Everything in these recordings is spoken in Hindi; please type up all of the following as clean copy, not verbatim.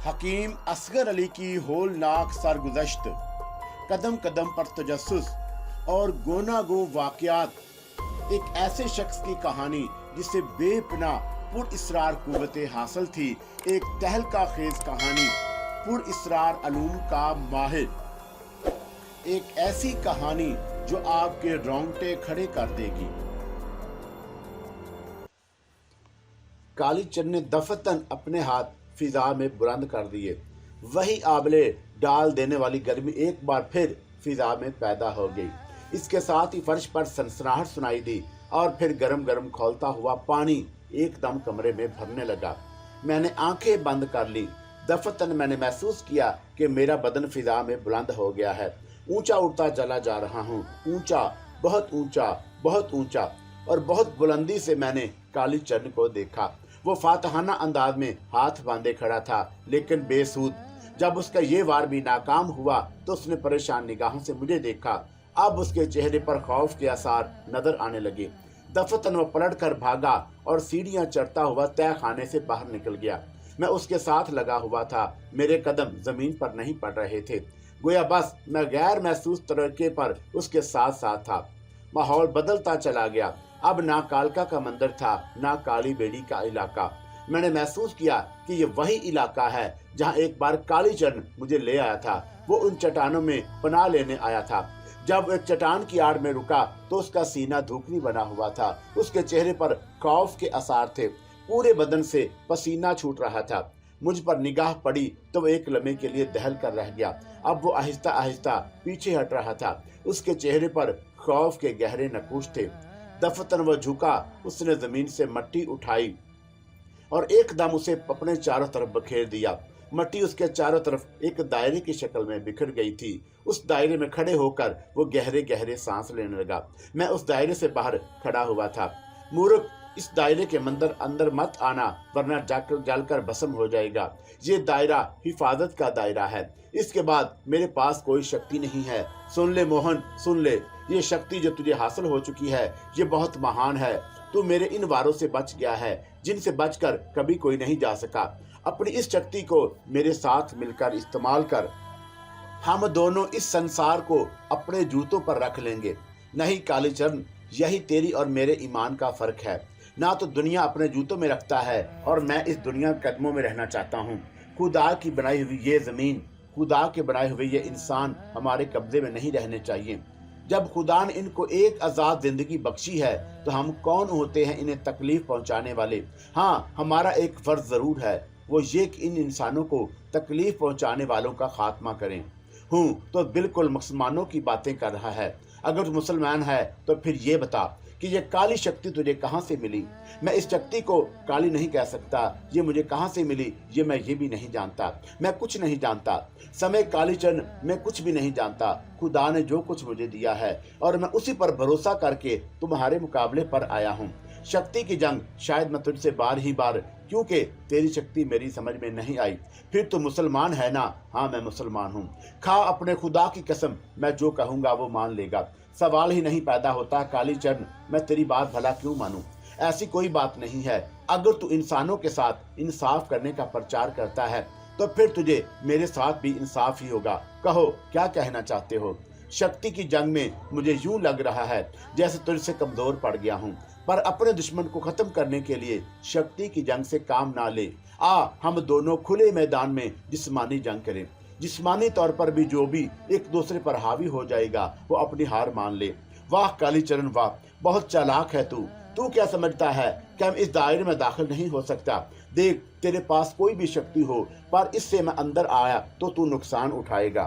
हकीम असगर अली की होलनाक सरगुज़श्त, कदम कदम पर तजस्सुस और गोनागो वाक़यात। एक ऐसे शख्स की कहानी जिसे बेपनाह पुरइस्रार कुव्वतें हासिल थी। एक तहलका खेज कहानी, पुरइस्रार अलूम का माहिर। एक ऐसी कहानी जो आपके रोंगटे खड़े कर देगी। कालीचंद ने दफतन अपने हाथ फिजा में बुलंद कर दिए। वही आबले डाल देने वाली गर्मी एक बार फिर फिजा में पैदा हो गई। इसके साथ ही फर्श पर सनसनाहट सुनाई दी और फिर गरम गरम खौलता हुआ पानी एकदम कमरे में भरने लगा। मैंने आंखें बंद कर ली। दफतन मैंने महसूस किया कि मेरा बदन फिजा में बुलंद हो गया है। ऊंचा उड़ता चला जा रहा हूँ, ऊंचा, बहुत ऊंचा और बहुत बुलंदी से मैंने कालीचंद को देखा। वो फातहाना अंदाज में हाथ बांधे खड़ा था, लेकिन बेसूद। जब उसका ये वार भी नाकाम हुआ तो उसने परेशान निगाहों से मुझे देखा। अब उसके चेहरे पर खौफ के आसार नजर आने लगे। दफतन वो पलट कर भागा और सीढ़ियां चढ़ता हुआ तय खाने से बाहर निकल गया। मैं उसके साथ लगा हुआ था। मेरे कदम जमीन पर नहीं पड़ रहे थे, गोया बस मैं गैर महसूस तरीके पर उसके साथ साथ था। माहौल बदलता चला गया। अब ना कालका का मंदिर था, ना काली बेड़ी का इलाका। मैंने महसूस किया कि ये वही इलाका है जहां एक बार कालीचंद मुझे ले आया था। वो उन चट्टानों में पनाह लेने आया था। जब एक चट्टान की आड़ में रुका तो उसका सीना धूकनी बना हुआ था। उसके चेहरे पर खौफ के आसार थे। पूरे बदन से पसीना छूट रहा था। मुझ पर निगाह पड़ी तो वो एक लम्हे के लिए दहल कर रह गया। अब वो आहिस्ता आहिस्ता पीछे हट रहा था। उसके चेहरे पर खौफ के गहरे नकूश थे। दफतन वो झुका, उसने जमीन से मट्टी उठाई और एकदम उसे अपने चारों तरफ बखेर दिया। मट्टी उसके चारों तरफ एक दायरे की शक्ल में बिखर गई थी। उस दायरे में खड़े होकर वो गहरे गहरे सांस लेने लगा। मैं उस दायरे से बाहर खड़ा हुआ था। मूर्ख, इस दायरे के अंदर मत आना, वरना जलकर भस्म हो जाएगा। ये दायरा हिफाजत का दायरा है। इसके बाद मेरे पास कोई शक्ति नहीं है। सुन ले मोहन, सुन ले, ये शक्ति जो तुझे हासिल हो चुकी है ये बहुत महान है। तू मेरे इन वारों से बच गया है जिनसे बचकर कभी कोई नहीं जा सका। अपनी इस शक्ति को मेरे साथ मिलकर इस्तेमाल कर। हम दोनों इस संसार को अपने जूतों पर रख लेंगे। नहीं कालीचंद, यही तेरी और मेरे ईमान का फर्क है। ना तो दुनिया अपने जूतों में रखता है और मैं इस दुनिया के कदमों में रहना चाहता हूँ। खुदा की बनाई हुई ये जमीन, खुदा के बनाए हुए ये इंसान हमारे कब्जे में नहीं रहने चाहिए। जब खुदा ने इनको एक आज़ाद जिंदगी बख्शी है तो हम कौन होते हैं इन्हें तकलीफ पहुंचाने वाले। हाँ, हमारा एक फर्ज जरूर है, वो ये कि इन इंसानों को तकलीफ पहुंचाने वालों का खात्मा करें। हूँ तो बिल्कुल मुसलमानों की बातें कर रहा है। अगर मुसलमान है तो फिर ये बता कि ये काली शक्ति तुझे कहाँ से मिली। मैं इस शक्ति को काली नहीं कह सकता। ये मुझे कहाँ से मिली ये मैं ये भी नहीं जानता। मैं कुछ नहीं जानता। समय कालीचंद, मैं कुछ भी नहीं जानता। खुदा ने जो कुछ मुझे दिया है और मैं उसी पर भरोसा करके तुम्हारे मुकाबले पर आया हूँ। शक्ति की जंग शायद मैं तुझसे बार ही बार, क्योंकि तेरी शक्ति मेरी समझ में नहीं आई। फिर तू मुसलमान है ना? हाँ, मैं मुसलमान हूँ। खा अपने खुदा की कसम, मैं जो कहूँगा वो मान लेगा। सवाल ही नहीं पैदा होता कालीचंद, मैं तेरी बात भला क्यों मानूं? ऐसी कोई बात नहीं है। अगर तू इंसानों के साथ इंसाफ करने का प्रचार करता है तो फिर तुझे मेरे साथ भी इंसाफ ही होगा। कहो, क्या कहना चाहते हो? शक्ति की जंग में मुझे यूं लग रहा है जैसे तुझसे कमजोर पड़ गया हूं, पर अपने दुश्मन को खत्म करने के लिए शक्ति की जंग से काम ना ले। आ, हम दोनों खुले मैदान में जिस्मानी जंग करें। जिस्मानी तौर पर भी जो भी एक दूसरे पर हावी हो जाएगा वो अपनी हार मान ले। वाह कालीचरण वाह, बहुत चालाक है तू। तू क्या समझता है कि हम इस दायरे में दाखिल नहीं हो सकता? देख, तेरे पास कोई भी शक्ति हो, पर इससे मैं अंदर आया तो तू नुकसान उठाएगा।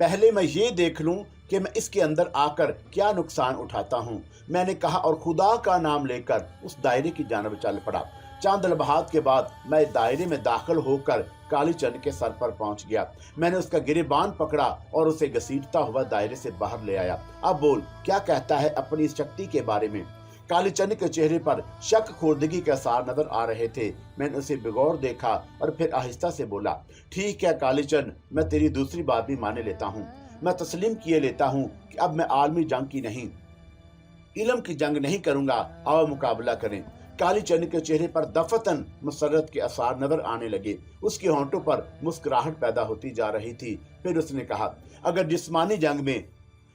पहले मैं ये देख लूं कि मैं इसके अंदर आकर क्या नुकसान उठाता हूँ, मैंने कहा और खुदा का नाम लेकर उस दायरे की जानब चल पड़ा। चंद लम्हात के बाद मैं दायरे में दाखिल होकर कालीचंद के सर पर पहुंच गया। मैंने उसका गिरेबान पकड़ा और उसे घसीटता हुआ दायरे से बाहर ले आया। अब बोल, क्या कहता है अपनी इस शक्ति के बारे में? कालीचंद के चेहरे पर शक खोर्दगी के आसार नजर आ रहे थे। मैंने उसे बिगौर देखा और फिर आहिस्ता से बोला, ठीक है कालीचंद, मैं तेरी दूसरी बात भी माने लेता हूँ। मैं तस्लीम किए लेता हूँ कि अब मैं आलमी जंग की नहीं, इल्म की जंग नहीं करूंगा। आओ मुकाबला करें। काली चंद के चेहरे पर दफतन मुसर्रत के आसार नजर आने लगे। उसके होंठों पर मुस्कुराहट पैदा होती जा रही थी। फिर उसने कहा, अगर जिस्मानी जंग में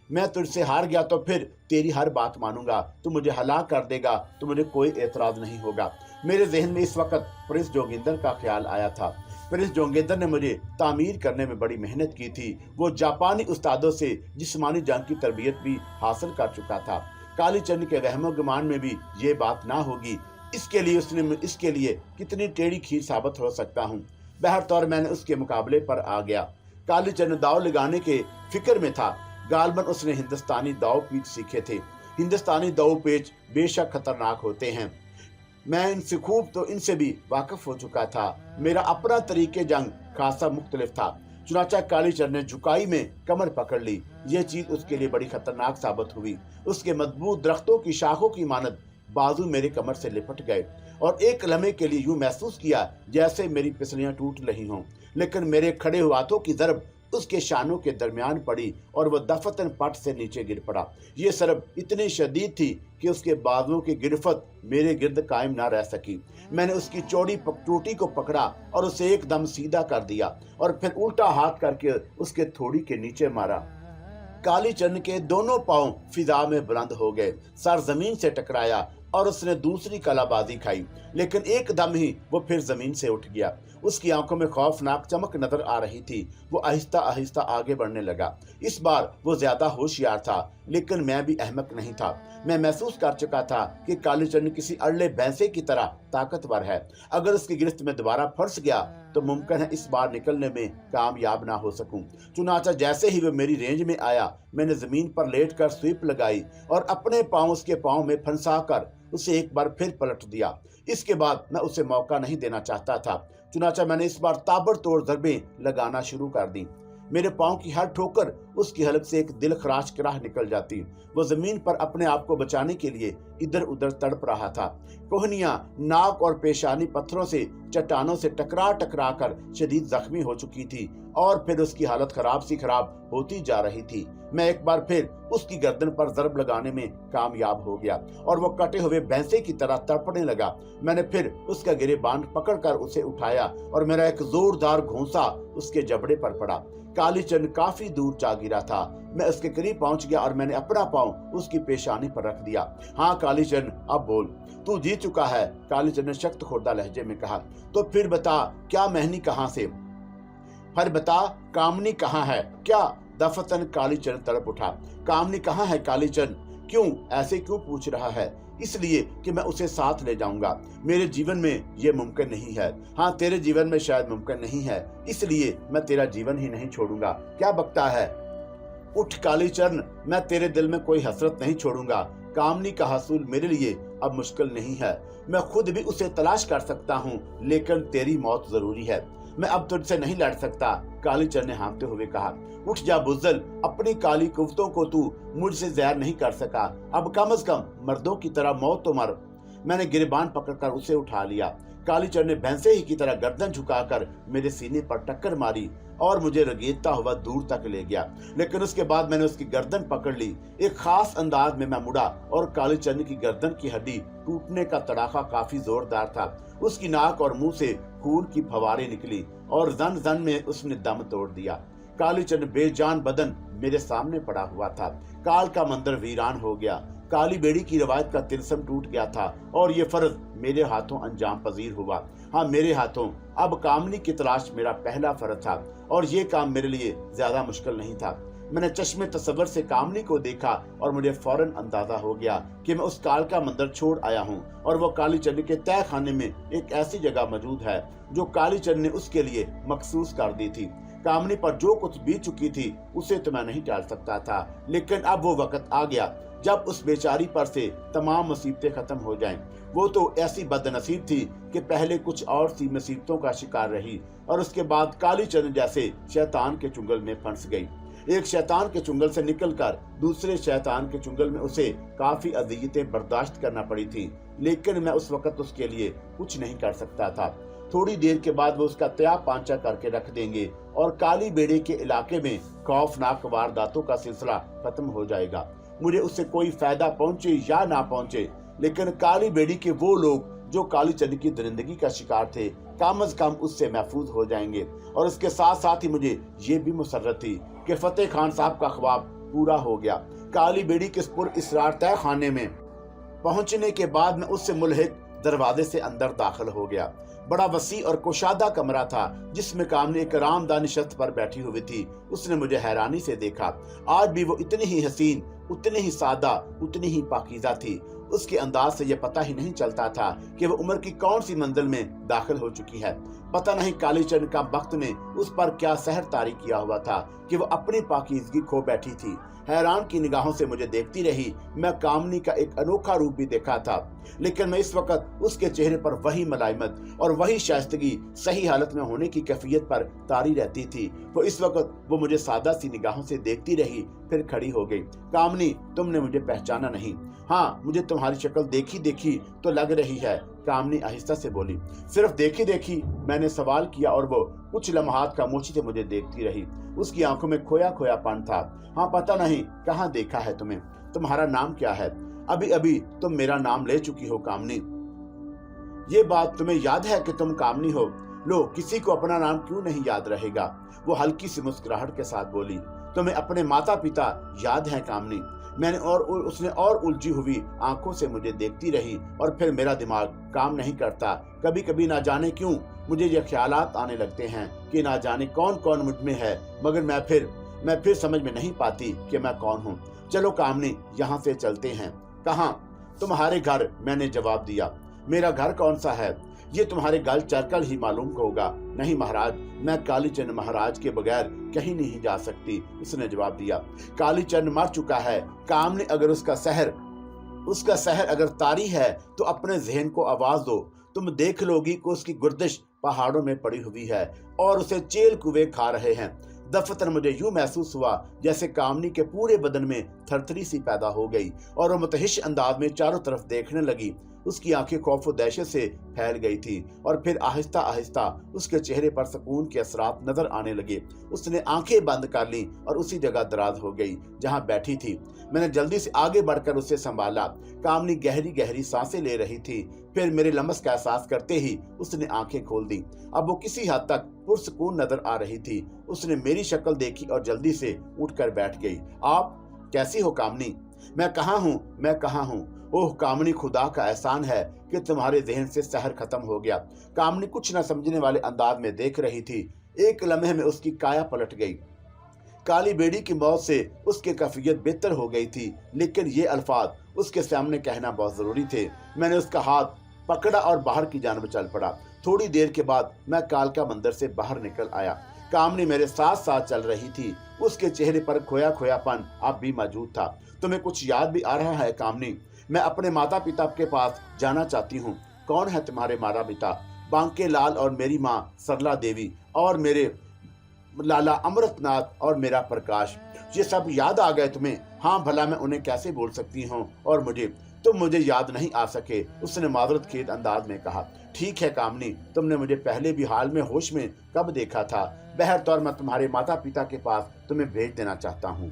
मैं तुझसे हार गया तो फिर तेरी हर बात मानूंगा। तू मुझे हलाक कर देगा तो मुझे कोई एतराज नहीं होगा। मेरे जहन में इस वक्त प्रिंस जोगिंदर का ख्याल आया था। प्रिंस जोगिंदर ने मुझे तामीर करने में बड़ी मेहनत की थी। वो जापानी उस्तादों से जिस्मानी जंग की तरबियत भी हासिल कर चुका था। काली चंद के वहमो गुमान में भी ये बात ना होगी, इसके लिए कितनी टेढ़ी खीर साबित हो सकता हूँ। बहरतौर मैंने उसके मुकाबले पर आ गया। काली चंद दाव लगाने के फिक्र में था। गालबन उसने हिंदुस्तानी दाव पेच सीखे थे। हिंदुस्तानी दाव पेच बेशक खतरनाक होते हैं। मैं इनसे खूब तो इनसे भी वाकिफ हो चुका था। मेरा अपना तरीके जंग खासा मुख्तलिफ था। चुनाचा काली चंद ने झुकाई में कमर पकड़ ली। यह चीज उसके लिए बड़ी खतरनाक साबित हुई। उसके मजबूत दरख्तों की शाखों की मानद बाजू मेरे कमर से लिपट गए और एक लम्हे के लिए यूं महसूस किया जैसे मेरी पिसलियां टूट रही हों। लेकिन मेरे खड़े हुए हाथों की ज़रब उसके शानों के दरमियान पड़ी और वह दफतन पट से नीचे गिर पड़ा। ये सरब इतनी शदीद थी कि उसके बाजुओं की गिरफ्त मेरे गिर्द कायम ना रह सकी। मैंने उसकी चौड़ी टोटी को पकड़ा और उसे एकदम सीधा कर दिया और फिर उल्टा हाथ करके उसके थोड़ी के नीचे मारा। काली चंद के दोनों पांव फिजा में बुलंद हो गए। सर जमीन से टकराया और उसने दूसरी कलाबाजी खाई, लेकिन एकदम ही वो फिर जमीन से उठ गया। उसकी आंखों में खौफनाक चमक नजर आ रही थी। वो आहिस्ता आहिस्ता आगे बढ़ने लगा। इस बार वो ज्यादा होशियार था, लेकिन मैं भी अहमक नहीं था। मैं महसूस कर चुका था कि काली चंद किसी अड़ले भैंसे की तरह ताकतवर है। अगर उसकी गिरफ्त में दोबारा फंस गया तो मुमकिन है इस बार निकलने में कामयाब ना हो सकूं। चुनाचा जैसे ही वो मेरी रेंज में आया, मैंने जमीन पर लेटकर स्वीप लगाई और अपने पांव उसके पांव में फंसा कर उसे एक बार फिर पलट दिया। इसके बाद मैं उसे मौका नहीं देना चाहता था। चुनाचा मैंने इस बार ताबड़तोड़ ज़रबें लगाना शुरू कर दी। मेरे पांव की हर ठोकर उसकी हलक से एक दिल खराश की राह निकल जाती। वो जमीन पर अपने आप को बचाने के लिए इधर उधर तड़प रहा था। कोहनियां, नाक और पेशानी पत्थरों से, चट्टानों से टकरा टकरा कर शदीद जख्मी हो चुकी थी और फिर उसकी हालत खराब होती जा रही थी। मैं एक बार फिर उसकी गर्दन पर ज़रब लगाने में कामयाब हो गया और वो कटे हुए भैंसे की तरह तड़पने लगा। मैंने फिर उसका गिरेबान पकड़कर उसे उठाया और मेरा एक जोरदार घूंसा उसके जबड़े पर पड़ा। काली चंद काफी दूर जा गिरा था। मैं उसके करीब पहुंच गया और मैंने अपना पांव उसकी पेशानी पर रख दिया। हाँ काली चंद, अब बोल, तू जीत चुका है, काली चंद ने सख्त खुर्दा लहजे में कहा। तो फिर बता, क्या महनी कहां से? फिर बता, कामनी कहां है? क्या? दफतन काली चंद तड़प उठा। कामनी कहां है काली चंद? क्यों ऐसे क्यों पूछ रहा है? इसलिए कि मैं उसे साथ ले जाऊंगा। मेरे जीवन में यह मुमकिन नहीं है। हाँ, तेरे जीवन में शायद मुमकिन नहीं है, इसलिए मैं तेरा जीवन ही नहीं छोड़ूंगा। क्या बकता है? उठ काली चंद, मैं तेरे दिल में कोई हसरत नहीं छोड़ूंगा। कामनी का हासिल मेरे लिए अब मुश्किल नहीं है। मैं खुद भी उसे तलाश कर सकता हूँ, लेकिन तेरी मौत जरूरी है। मैं अब तुझसे नहीं लड़ सकता, काली चंद ने हाँफते हुए कहा। उठ जा बुज़्दिल, अपनी काली कुफ्तों को तू मुझसे ज़हर नहीं कर सका। अब कम से कम मर्दों की तरह मौत तो मर। मैंने गिरबान पकड़कर उसे उठा लिया। काली चंद ने भैंसे ही की तरह गर्दन झुकाकर मेरे सीने पर टक्कर मारी और मुझे रगेदता हुआ दूर तक ले गया। लेकिन उसके बाद मैंने उसकी गर्दन पकड़ ली। एक खास अंदाज में मैं मुड़ा और काली चंद की गर्दन की हड्डी टूटने का तड़ाका काफी जोरदार था। उसकी नाक और मुंह से खून की फवारें निकली और जन जन में उसने दम तोड़ दिया। काली चंद बेजान बदन मेरे सामने पड़ा हुआ था। काल का मंदिर वीरान हो गया। काली बेड़ी की रवायत का तिलस्म टूट गया था और ये फर्ज मेरे हाथों अंजाम पजीर हुआ। हाँ, मेरे हाथों। अब कामनी की तलाश मेरा पहला फर्ज था और ये काम मेरे लिए ज्यादा मुश्किल नहीं था। मैंने चश्मे तसव्वुर से कामनी को देखा और मुझे फौरन अंदाजा हो गया कि मैं उस काल का मंदिर छोड़ आया हूँ और वो काली चंद के तय खाने में एक ऐसी जगह मौजूद है जो काली चंद ने उसके लिए मखसूस कर दी थी। कामनी पर जो कुछ बीत चुकी थी उसे तो मैं नहीं टाल सकता था, लेकिन अब वो वक्त आ गया जब उस बेचारी पर से तमाम मुसीबतें खत्म हो जाएं। वो तो ऐसी बदनसीब थी कि पहले कुछ और सी मुसीबतों का शिकार रही और उसके बाद काली चंद जैसे शैतान के चुंगल में फंस गई। एक शैतान के चुंगल से निकलकर दूसरे शैतान के चुंगल में उसे काफी अज़ियतें बर्दाश्त करना पड़ी थी, लेकिन मैं उस वक्त उसके लिए कुछ नहीं कर सकता था। थोड़ी देर के बाद वो उसका तया पांचा करके रख देंगे और काली बेड़े के इलाके में खौफनाक वारदातों का सिलसिला खत्म हो जाएगा। मुझे उससे कोई फायदा पहुंचे या ना पहुंचे, लेकिन काली बेड़ी के वो लोग जो कालीचंद की दरिंदगी का शिकार थे कम से कम उससे महफूज हो जाएंगे। और उसके साथ साथ ही मुझे ये भी मुसर्रत थी कि फतेह खान साहब का ख्वाब पूरा हो गया। काली बेड़ी के पुर-इसरार तय खाने में पहुंचने के बाद मैं उससे मुल्हिक दरवाजे से अंदर दाखिल हो गया। बड़ा वसी और कुशादा कमरा था जिसमें कामनी एक आरामदाह नशस्त पर बैठी हुई थी। उसने मुझे हैरानी से देखा। आज भी वो इतनी ही हसीन, उतनी ही सादा, उतनी ही पाकीज़ा थी। उसके अंदाज से यह पता ही नहीं चलता था कि वो उम्र की कौन सी मंजिल में दाखिल हो चुकी है। पता नहीं कालीचंद का वक्त ने उस पर क्या सहर तारी किया हुआ था कि वो अपनी पाकीज़गी खो बैठी थी। हैरान की निगाहों से मुझे देखती रही। मैं कामनी का एक अनोखा रूप भी देखा था, लेकिन मैं इस वक्त उसके चेहरे पर वही मलाइमत और वही शाइस्तगी सही हालत में होने की कैफियत पर तारी रहती थी। तो इस वक्त वो मुझे सादा सी निगाहों से देखती रही, फिर खड़ी हो गई। कामनी, तुमने मुझे पहचाना नहीं? हाँ, मुझे तुम्हारी शक्ल देखी देखी तो लग रही है, कामनी आहिस्ता से बोली। सिर्फ देखी देखी? मैंने सवाल किया और वो कुछ लम्हात खामोशी से मुझे देखती रही। उसकी आंखों में खोया खोयापन था। हाँ, पता नहीं कहाँ देखा है तुम्हें। तुम्हारा नाम क्या है? अभी अभी तुम मेरा नाम ले चुकी हो कामनी। ये बात तुम्हें याद है कि तुम कामनी हो? लो, किसी को अपना नाम क्यों नहीं याद रहेगा? वो हल्की सी मुस्कुराहट के साथ बोली। तुम्हें अपने माता पिता याद हैं कामनी? उसने और उलझी हुई आंखों से मुझे देखती रही और फिर मेरा दिमाग काम नहीं करता। कभी कभी ना जाने क्यों मुझे ये ख्यालात आने लगते हैं कि ना जाने कौन कौन मुझ में है, मगर मैं फिर समझ में नहीं पाती कि मैं कौन हूँ। चलो कामनी, यहाँ से चलते हैं। कहाँ? तुम्हारे घर, मैंने जवाब दिया। मेरा घर कौन सा है? ये तुम्हारे गल चरकल ही मालूम होगा। नहीं महाराज, मैं कालीचंद महाराज के बगैर कहीं नहीं जा सकती, उसने जवाब दिया। कालीचंद मर चुका है कामनी, अगर उसका सहर अगर तारी है तो अपने जहन को आवाज दो। तुम देख लोगी कि उसकी गुर्दिश पहाड़ों में पड़ी हुई है और उसे चेल कुएं खा रहे हैं। दफतर मुझे यूं महसूस हुआ जैसे कामनी के पूरे बदन में थरथरी सी पैदा हो गई और वो मुतहिश अंदाज में चारों तरफ देखने लगी। उसकी आंखें खौफ और दहशत से फैल गई थी और फिर आहिस्ता आहिस्ता उसके चेहरे पर सुकून के असरात नजर आने लगे। उसने आंखें बंद कर ली और उसी जगह दराज हो गई जहां बैठी थी। मैंने जल्दी से आगे बढ़कर उसे संभाला। कामनी गहरी गहरी सांसें ले रही थी। फिर मेरे लम्स का एहसास करते ही उसने आंखें खोल दी। अब वो किसी हद तक पुरसुकून नजर आ रही थी। उसने मेरी शक्ल देखी और जल्दी से उठकर बैठ गई। आप कैसी हो कामनी? मैं कहाँ हूँ? ओह कामनी, खुदा का एहसान है कि तुम्हारे जहन से सहर खत्म हो गया। कामनी कुछ न समझने वाले अंदाज में देख रही थी। एक लम्हे में उसकी काया पलट गई। काली बेड़ी की मौत से उसकी कैफियत बेहतर हो गई थी, लेकिन ये अल्फाज उसके सामने कहना बहुत जरूरी थे। मैंने उसका हाथ पकड़ा और बाहर की जानब चल पड़ा। थोड़ी देर के बाद मैं कालका मंदिर से बाहर निकल आया। कामनी मेरे साथ साथ चल रही थी। उसके चेहरे पर खोया खोयापन अब भी मौजूद था। तुम्हें कुछ याद भी आ रहा है कामनी? मैं अपने माता पिता के पास जाना चाहती हूँ। कौन है तुम्हारे माता पिता? बांके लाल और मेरी माँ सरला देवी और मेरे लाला अमृतनाथ और मेरा प्रकाश। ये सब याद आ गए तुम्हें? हाँ, भला मैं उन्हें कैसे भूल सकती हूँ? और तुम मुझे याद नहीं आ सके, उसने मादरत खेद अंदाज में कहा। ठीक है कामनी, तुमने मुझे पहले भी हाल में होश में कब देखा था? बहरतौर मैं तुम्हारे माता पिता के पास तुम्हें भेज देना चाहता हूँ।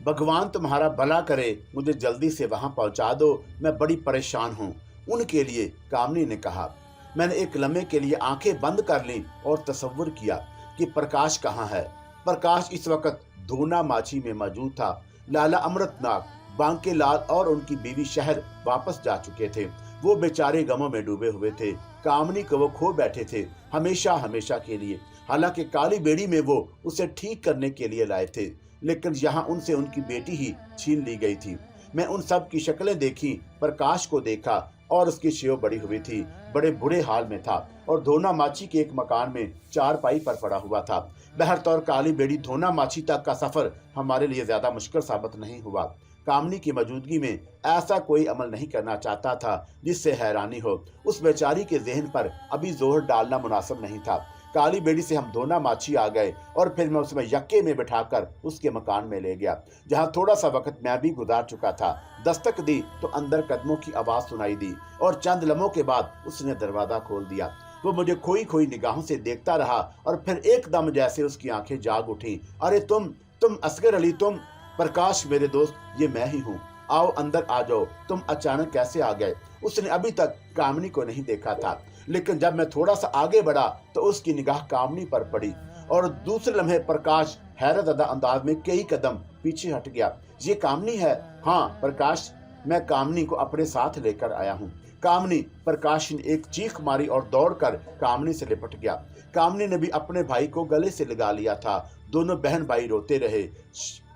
भगवान तुम्हारा भला करे, मुझे जल्दी से वहां पहुंचा दो, मैं बड़ी परेशान हूँ। उनके लिए, कामनी ने कहा। मैंने एक लम्हे के लिए आंखें बंद कर लीं और तसव्वुर किया कि प्रकाश कहाँ है। प्रकाश इस वक्त धूना माछी में मौजूद था। लाला अमृतनाथ, बांके लाल और उनकी बीवी शहर वापस जा चुके थे। वो बेचारे गमों में डूबे हुए थे। कामनी को वो खो बैठे थे, हमेशा हमेशा के लिए। हालांकि काली बेड़ी में वो उसे ठीक करने के लिए लाए थे, लेकिन यहाँ उनसे उनकी बेटी ही छीन ली गई थी। मैं उन सब की शक्लें देखी, प्रकाश को देखा और उसकी शियो बड़ी हुई थी, बड़े बुरे हाल में था और धोना माछी के एक मकान में चारपाई पर पड़ा हुआ था। बहरतौर काली बेड़ी धोना माछी तक का सफर हमारे लिए ज्यादा मुश्किल साबित नहीं हुआ। कामनी की मौजूदगी में ऐसा कोई अमल नहीं करना चाहता था जिससे हैरानी हो। उस बेचारी के जहन पर अभी जोर डालना मुनासिब नहीं था। काली बेड़ी से हम धोना माछी आ गए और फिर मैं उसमें यक्के में बिठाकर उसके मकान में ले गया, जहां थोड़ा सा वक्त मैं भी गुजार चुका था। दस्तक दी तो अंदर कदमों की आवाज सुनाई दी और चंद लम्हों के बाद उसने दरवाजा खोल दिया। वो मुझे खोई खोई निगाहों से देखता रहा और फिर एकदम जैसे उसकी आंखें जाग उठी। अरे तुम असगर अली, तुम? प्रकाश मेरे दोस्त, ये मैं ही हूँ। आओ अंदर आ जाओ, तुम अचानक कैसे आ गए। उसने अभी तक कामनी को नहीं देखा था, लेकिन जब मैं थोड़ा सा आगे बढ़ा तो उसकी निगाह कामनी पर पड़ी और दूसरे लम्हे प्रकाश हैरत ज़दा अंदाज में कई कदम पीछे हट गया। ये कामनी है? हाँ प्रकाश, मैं कामनी को अपने साथ लेकर आया हूँ। कामनी। प्रकाश ने एक चीख मारी और दौड़कर कामनी से लिपट गया। कामनी ने भी अपने भाई को गले से लगा लिया था। दोनों बहन भाई रोते रहे।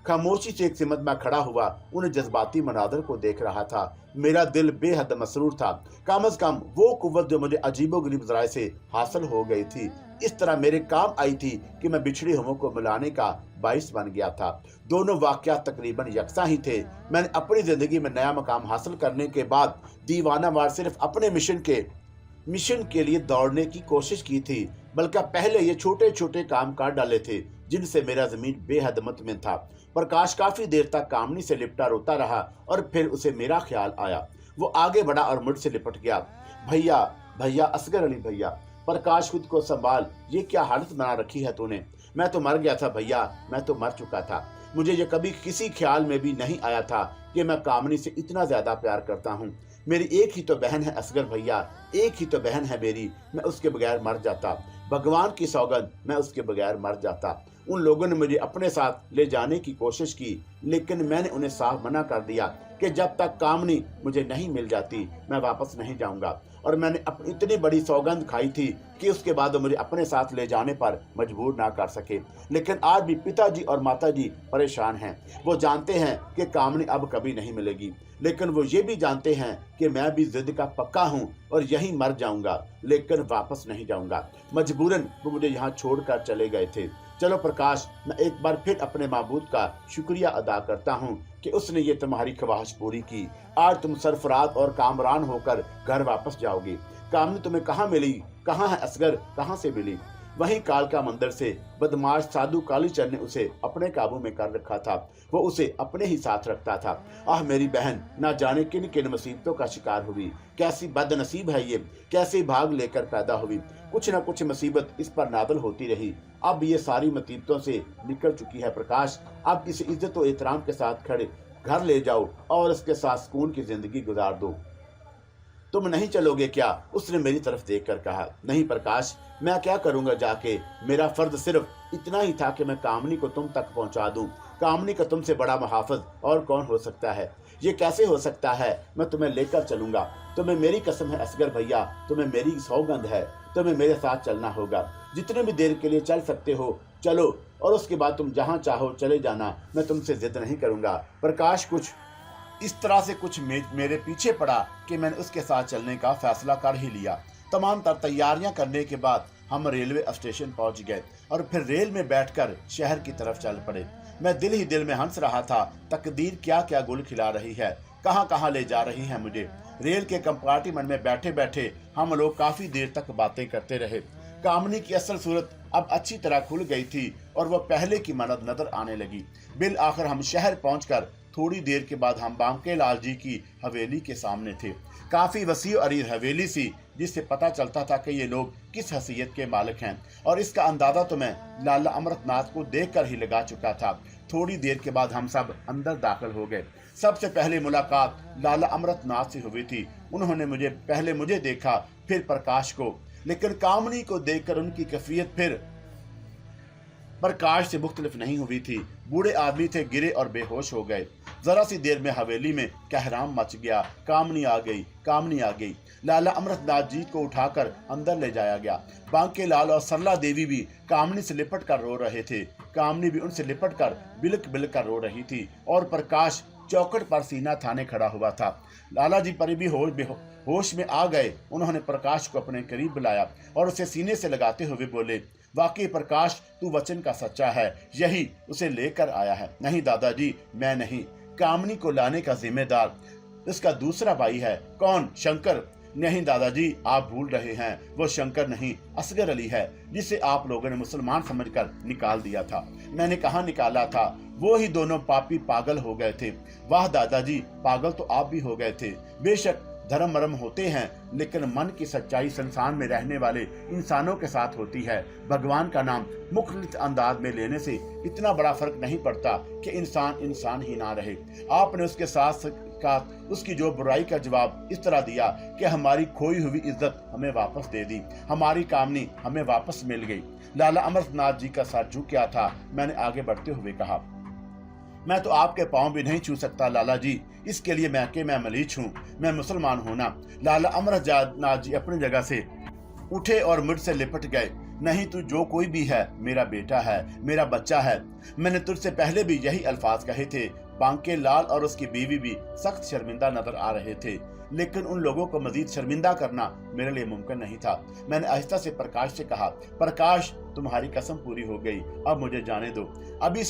खामोशी से एक सिमत में खड़ा हुआ उन जज्बाती मनाजर को देख रहा था। मेरा दिल बेहद मसरूर था। कम अज कम वो कुव्वत जो मुझे अजीबोगरीब ज़राए से हासिल हो गई थी, इस तरह मेरे काम आई थी कि मैं बिछड़ी हुओं को मिलाने का बाइस बन गया था। दोनों वाक़यात तकरीबन यकसा ही थे। मैंने अपनी ज़िंदगी में नया मकाम हासिल करने के बाद दीवानावार सिर्फ अपने मिशन के लिए दौड़ने की कोशिश की थी, बल्कि पहले ये छोटे छोटे काम कर डाले थे जिनसे मेरा ज़मीन बेहद मुतमिन था। प्रकाश काफ़ी देर तक कामनी से लिपटा रोता रहा और फिर उसे मेरा ख्याल आया। वो आगे बढ़ा और मुझसे लिपट गया। भैया भैया, असगर अली भैया। प्रकाश, खुद को संभाल, ये क्या हालत बना रखी है तूने। मैं तो मर गया था भैया, मैं तो मर चुका था। मुझे ये कभी किसी ख्याल में भी नहीं आया था कि मैं कामनी से इतना ज़्यादा प्यार करता हूँ। मेरी एक ही तो बहन है असगर भैया, एक ही तो बहन है मेरी। मैं उसके बगैर मर जाता, भगवान की सौगंध, मैं उसके बगैर मर जाता। उन लोगों ने मुझे अपने साथ ले जाने की कोशिश की, लेकिन मैंने उन्हें साफ मना कर दिया कि जब तक कामनी मुझे नहीं मिल जाती मैं वापस नहीं जाऊंगा। और मैंने अपनी इतनी बड़ी सौगंध खाई थी कि उसके बाद वो मुझे अपने साथ ले जाने पर मजबूर ना कर सके। लेकिन आज भी पिताजी और माताजी परेशान हैं। वो जानते हैं कि कामनी अब कभी नहीं मिलेगी, लेकिन वो ये भी जानते हैं कि मैं भी जिद का पक्का हूँ और यहीं मर जाऊंगा, लेकिन वापस नहीं जाऊंगा। मजबूरन वो मुझे यहाँ छोड़कर चले गए थे। चलो प्रकाश, मैं एक बार फिर अपने माबूद का शुक्रिया अदा करता हूँ कि उसने ये तुम्हारी ख्वाहिश पूरी की। आज तुम सरफराज और कामरान होकर घर वापस जाओगे। कामनी तुम्हें कहाँ मिली? कहाँ है असगर? कहाँ से मिली? वहीं कालका मंदिर से बदमाश साधु कालीचंद ने उसे अपने काबू में कर रखा था। वो उसे अपने ही साथ रखता था। आह मेरी बहन, ना जाने किन किन मुसीबतों का शिकार हुई। कैसी बदनसीब है ये, कैसे भाग लेकर पैदा हुई। कुछ न कुछ मुसीबत इस पर नादल होती रही। अब ये सारी मुसीबतों से निकल चुकी है प्रकाश। अब इसे इज्जत और एहतराम के साथ खड़े घर ले जाओ और उसके साथ सुकून की जिंदगी गुजार दो। तुम नहीं चलोगे क्या? उसने मेरी तरफ देखकर कहा। नहीं प्रकाश, मैं क्या करूंगा जाके। मेरा फर्ज सिर्फ इतना ही था कि मैं कामनी को तुम तक पहुंचा दूं। कामनी का तुमसे बड़ा मुहाफिज और कौन हो सकता है? ये कैसे हो सकता है? मैं तुम्हें लेकर चलूंगा। तुम्हें मेरी कसम है असगर भैया, तुम्हें मेरी सौगंध है, तुम्हें मेरे साथ चलना होगा। जितने भी देर के लिए चल सकते हो चलो, और उसके बाद तुम जहां चाहो चले जाना। मैं तुमसे जिद नहीं करूंगा। प्रकाश कुछ इस तरह से मेरे पीछे पड़ा कि मैंने उसके साथ चलने का फैसला कर ही लिया। तमाम तैयारियां करने के बाद हम रेलवे स्टेशन पहुंच गए और फिर रेल में बैठकर शहर की तरफ चल पड़े। मैं दिल ही दिल में हंस रहा था। तकदीर क्या क्या गुल खिला रही है, कहां कहां ले जा रही है मुझे। रेल के कंपार्टमेंट में बैठे बैठे हम लोग काफी देर तक बातें करते रहे। कामनी की असल सूरत अब अच्छी तरह खुल गई थी और वह पहले की मानद नजर आने लगी। बिल आखिर हम शहर पहुंचकर थोड़ी देर के बाद हम बांके लाल जी की हवेली के सामने थे। काफी वसी अरीज हवेली सी, जिससे पता चलता था कि ये लोग किस हैसियत के मालिक हैं, और इसका अंदाजा तो मैं लाला अमृतनाथ को देखकर ही लगा चुका था। थोड़ी देर के बाद हम सब अंदर दाखिल हो गए। सबसे पहले मुलाकात लाला अमृतनाथ से हुई थी। उन्होंने पहले मुझे देखा, फिर प्रकाश को, लेकिन कामनी को देखकर उनकी कैफियत फिर प्रकाश से मुख्तलिफ नहीं हुई थी। बूढ़े आदमी थे, गिरे और बेहोश हो गए। जरा सी देर में हवेली में कहराम मच गया। कामनी आ गई, कामनी आ गई। लाला अमृतनाथ जी को उठाकर अंदर ले जाया गया। बांके लाल और सरला देवी भी कामनी से लिपट कर रो रहे थे। कामनी भी उनसे लिपट कर बिलक बिलक कर रो रही थी और प्रकाश चौखट पर सीना थाने खड़ा हुआ था। लाला जी पर भी होश में आ गए। उन्होंने प्रकाश को अपने करीब बुलाया और उसे सीने से लगाते हुए बोले, वाकई प्रकाश, तू वचन का सच्चा है, यही उसे लेकर आया है। नहीं दादाजी, मैं नहीं। कामनी को लाने का जिम्मेदार इसका दूसरा भाई है। कौन? शंकर। नहीं दादाजी, आप भूल रहे हैं, वो शंकर नहीं, असगर अली है, जिसे आप लोगों ने मुसलमान समझकर निकाल दिया था। मैंने कहाँ निकाला था? वो ही दोनों पापी पागल हो गए थे। वाह दादाजी, पागल तो आप भी हो गए थे। बेशक धर्म मरम होते हैं, लेकिन मन की सच्चाई संसार में रहने वाले इंसानों के साथ होती है। भगवान का नाम मुख्तलिफ अंदाज में लेने से इतना बड़ा फर्क नहीं पड़ता कि इंसान इंसान ही ना रहे। आपने उसके साथ का उसकी जो बुराई का जवाब इस तरह दिया कि हमारी खोई हुई इज्जत हमें वापस दे दी, हमारी कामनी हमें वापस मिल गई। लाला अमरनाथ जी का सर झुक गया था। मैंने आगे बढ़ते हुए कहा, मैं तो आपके पांव भी नहीं छू सकता लाला जी, इसके लिए मैं मलीच हूँ, मैं मुसलमान हूं ना। लाला अमरनाथ जी अपनी जगह से उठे और मुझसे लिपट गए। नहीं, तू जो कोई भी है मेरा बेटा है, मेरा बच्चा है। मैंने तुझसे पहले भी यही अल्फाज कहे थे। बांके लाल और उसकी बीवी भी सख्त शर्मिंदा नजर आ रहे थे, लेकिन उन लोगों को मजीद शर्मिंदा करना मेरे लिए मुमकिन नहीं था। मैंने आहिस्ता से प्रकाश से कहा, प्रकाश, तुम्हारी कसम पूरी हो गई, अब मुझे जाने दो। अभी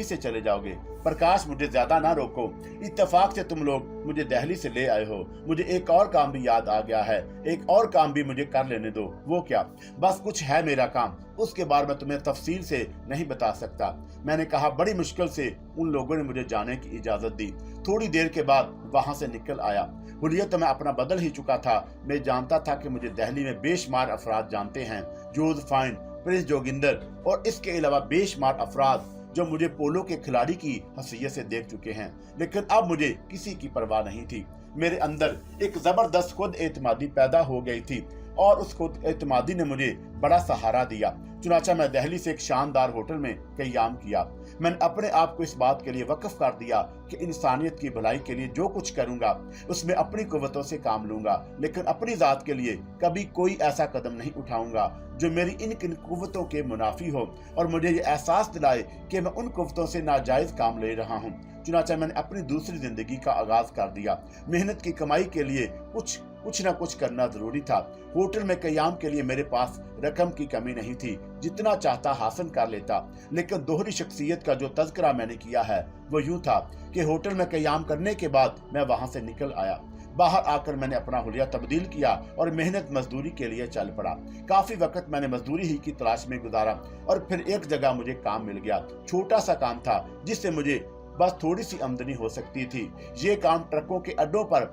से चले जाओगे। प्रकाश, मुझे ज्यादा ना रोको। इत्तेफाक से तुम लोग मुझे दिल्ली से ले आए हो। मुझे एक और काम भी याद आ गया है, एक और काम भी मुझे कर लेने दो। वो क्या? बस कुछ है मेरा काम, उसके बाद मैं तुम्हें तफसील से नहीं बता सकता। मैंने कहा, बड़ी मुश्किल से उन लोगों ने मुझे जाने की इजाजत दी। थोड़ी देर के बाद वहां से निकल आया। हुलिया तो मैं अपना बदल ही चुका था। मैं जानता था कि मुझे दिल्ली में बेशुमार अफराद जानते हैं, जोध फाइन, प्रिंस जोगिंदर और इसके अलावा बेशुमार अफराद जो मुझे पोलो के खिलाड़ी की हैसियत से देख चुके हैं, लेकिन अब मुझे किसी की परवाह नहीं थी। मेरे अंदर एक जबरदस्त खुद एतमादी पैदा हो गई थी और उस खुद एतमादी ने मुझे बड़ा सहारा दिया। चुनाचा मैं दिल्ली से एक शानदार होटल में क़याम किया। मैंने अपने आप को इस बात के लिए वक्फ कर दिया कि इंसानियत की भलाई के लिए जो कुछ करूंगा उसमें अपनी कुव्वतों से काम लूंगा, लेकिन अपनी जात के लिए कभी कोई ऐसा कदम नहीं उठाऊंगा जो मेरी इन कुव्वतों के मुनाफी हो और मुझे ये एहसास दिलाए कि मैं उन कुव्वतों से नाजायज काम ले रहा हूँ। चुनाचा मैंने अपनी दूसरी जिंदगी का आगाज कर दिया। मेहनत की कमाई के लिए कुछ न कुछ करना जरूरी था। होटल में क़याम के लिए मेरे पास रकम की कमी नहीं थी, जितना चाहता हासिल कर लेता। लेकिन दोहरी शख्सियत का जो तज़किरा मैंने किया है वो यूं था कि होटल में क़याम करने के बाद मैं वहां से निकल आया। बाहर आकर मैंने अपना हुलिया तब्दील किया और मेहनत मजदूरी के लिए चल पड़ा। काफी वक्त मैंने मजदूरी ही की तलाश में गुजारा और फिर एक जगह मुझे काम मिल गया। छोटा सा काम था जिससे मुझे बस थोड़ी सी आमदनी हो सकती थी। ये काम ट्रकों के अड्डों पर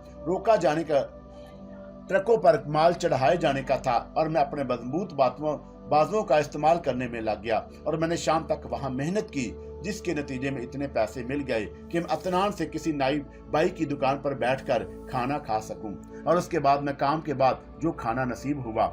ट्रकों पर माल चढ़ाए जाने का था और मैं अपने मजबूत बाजुओं का इस्तेमाल करने में लग गया और मैंने शाम तक वहां मेहनत की, जिसके नतीजे में इतने पैसे मिल गए कि मैं इत्मीनान से किसी नाई बाई की दुकान पर बैठकर खाना खा सकूं। और उसके बाद मैं काम के बाद जो खाना नसीब हुआ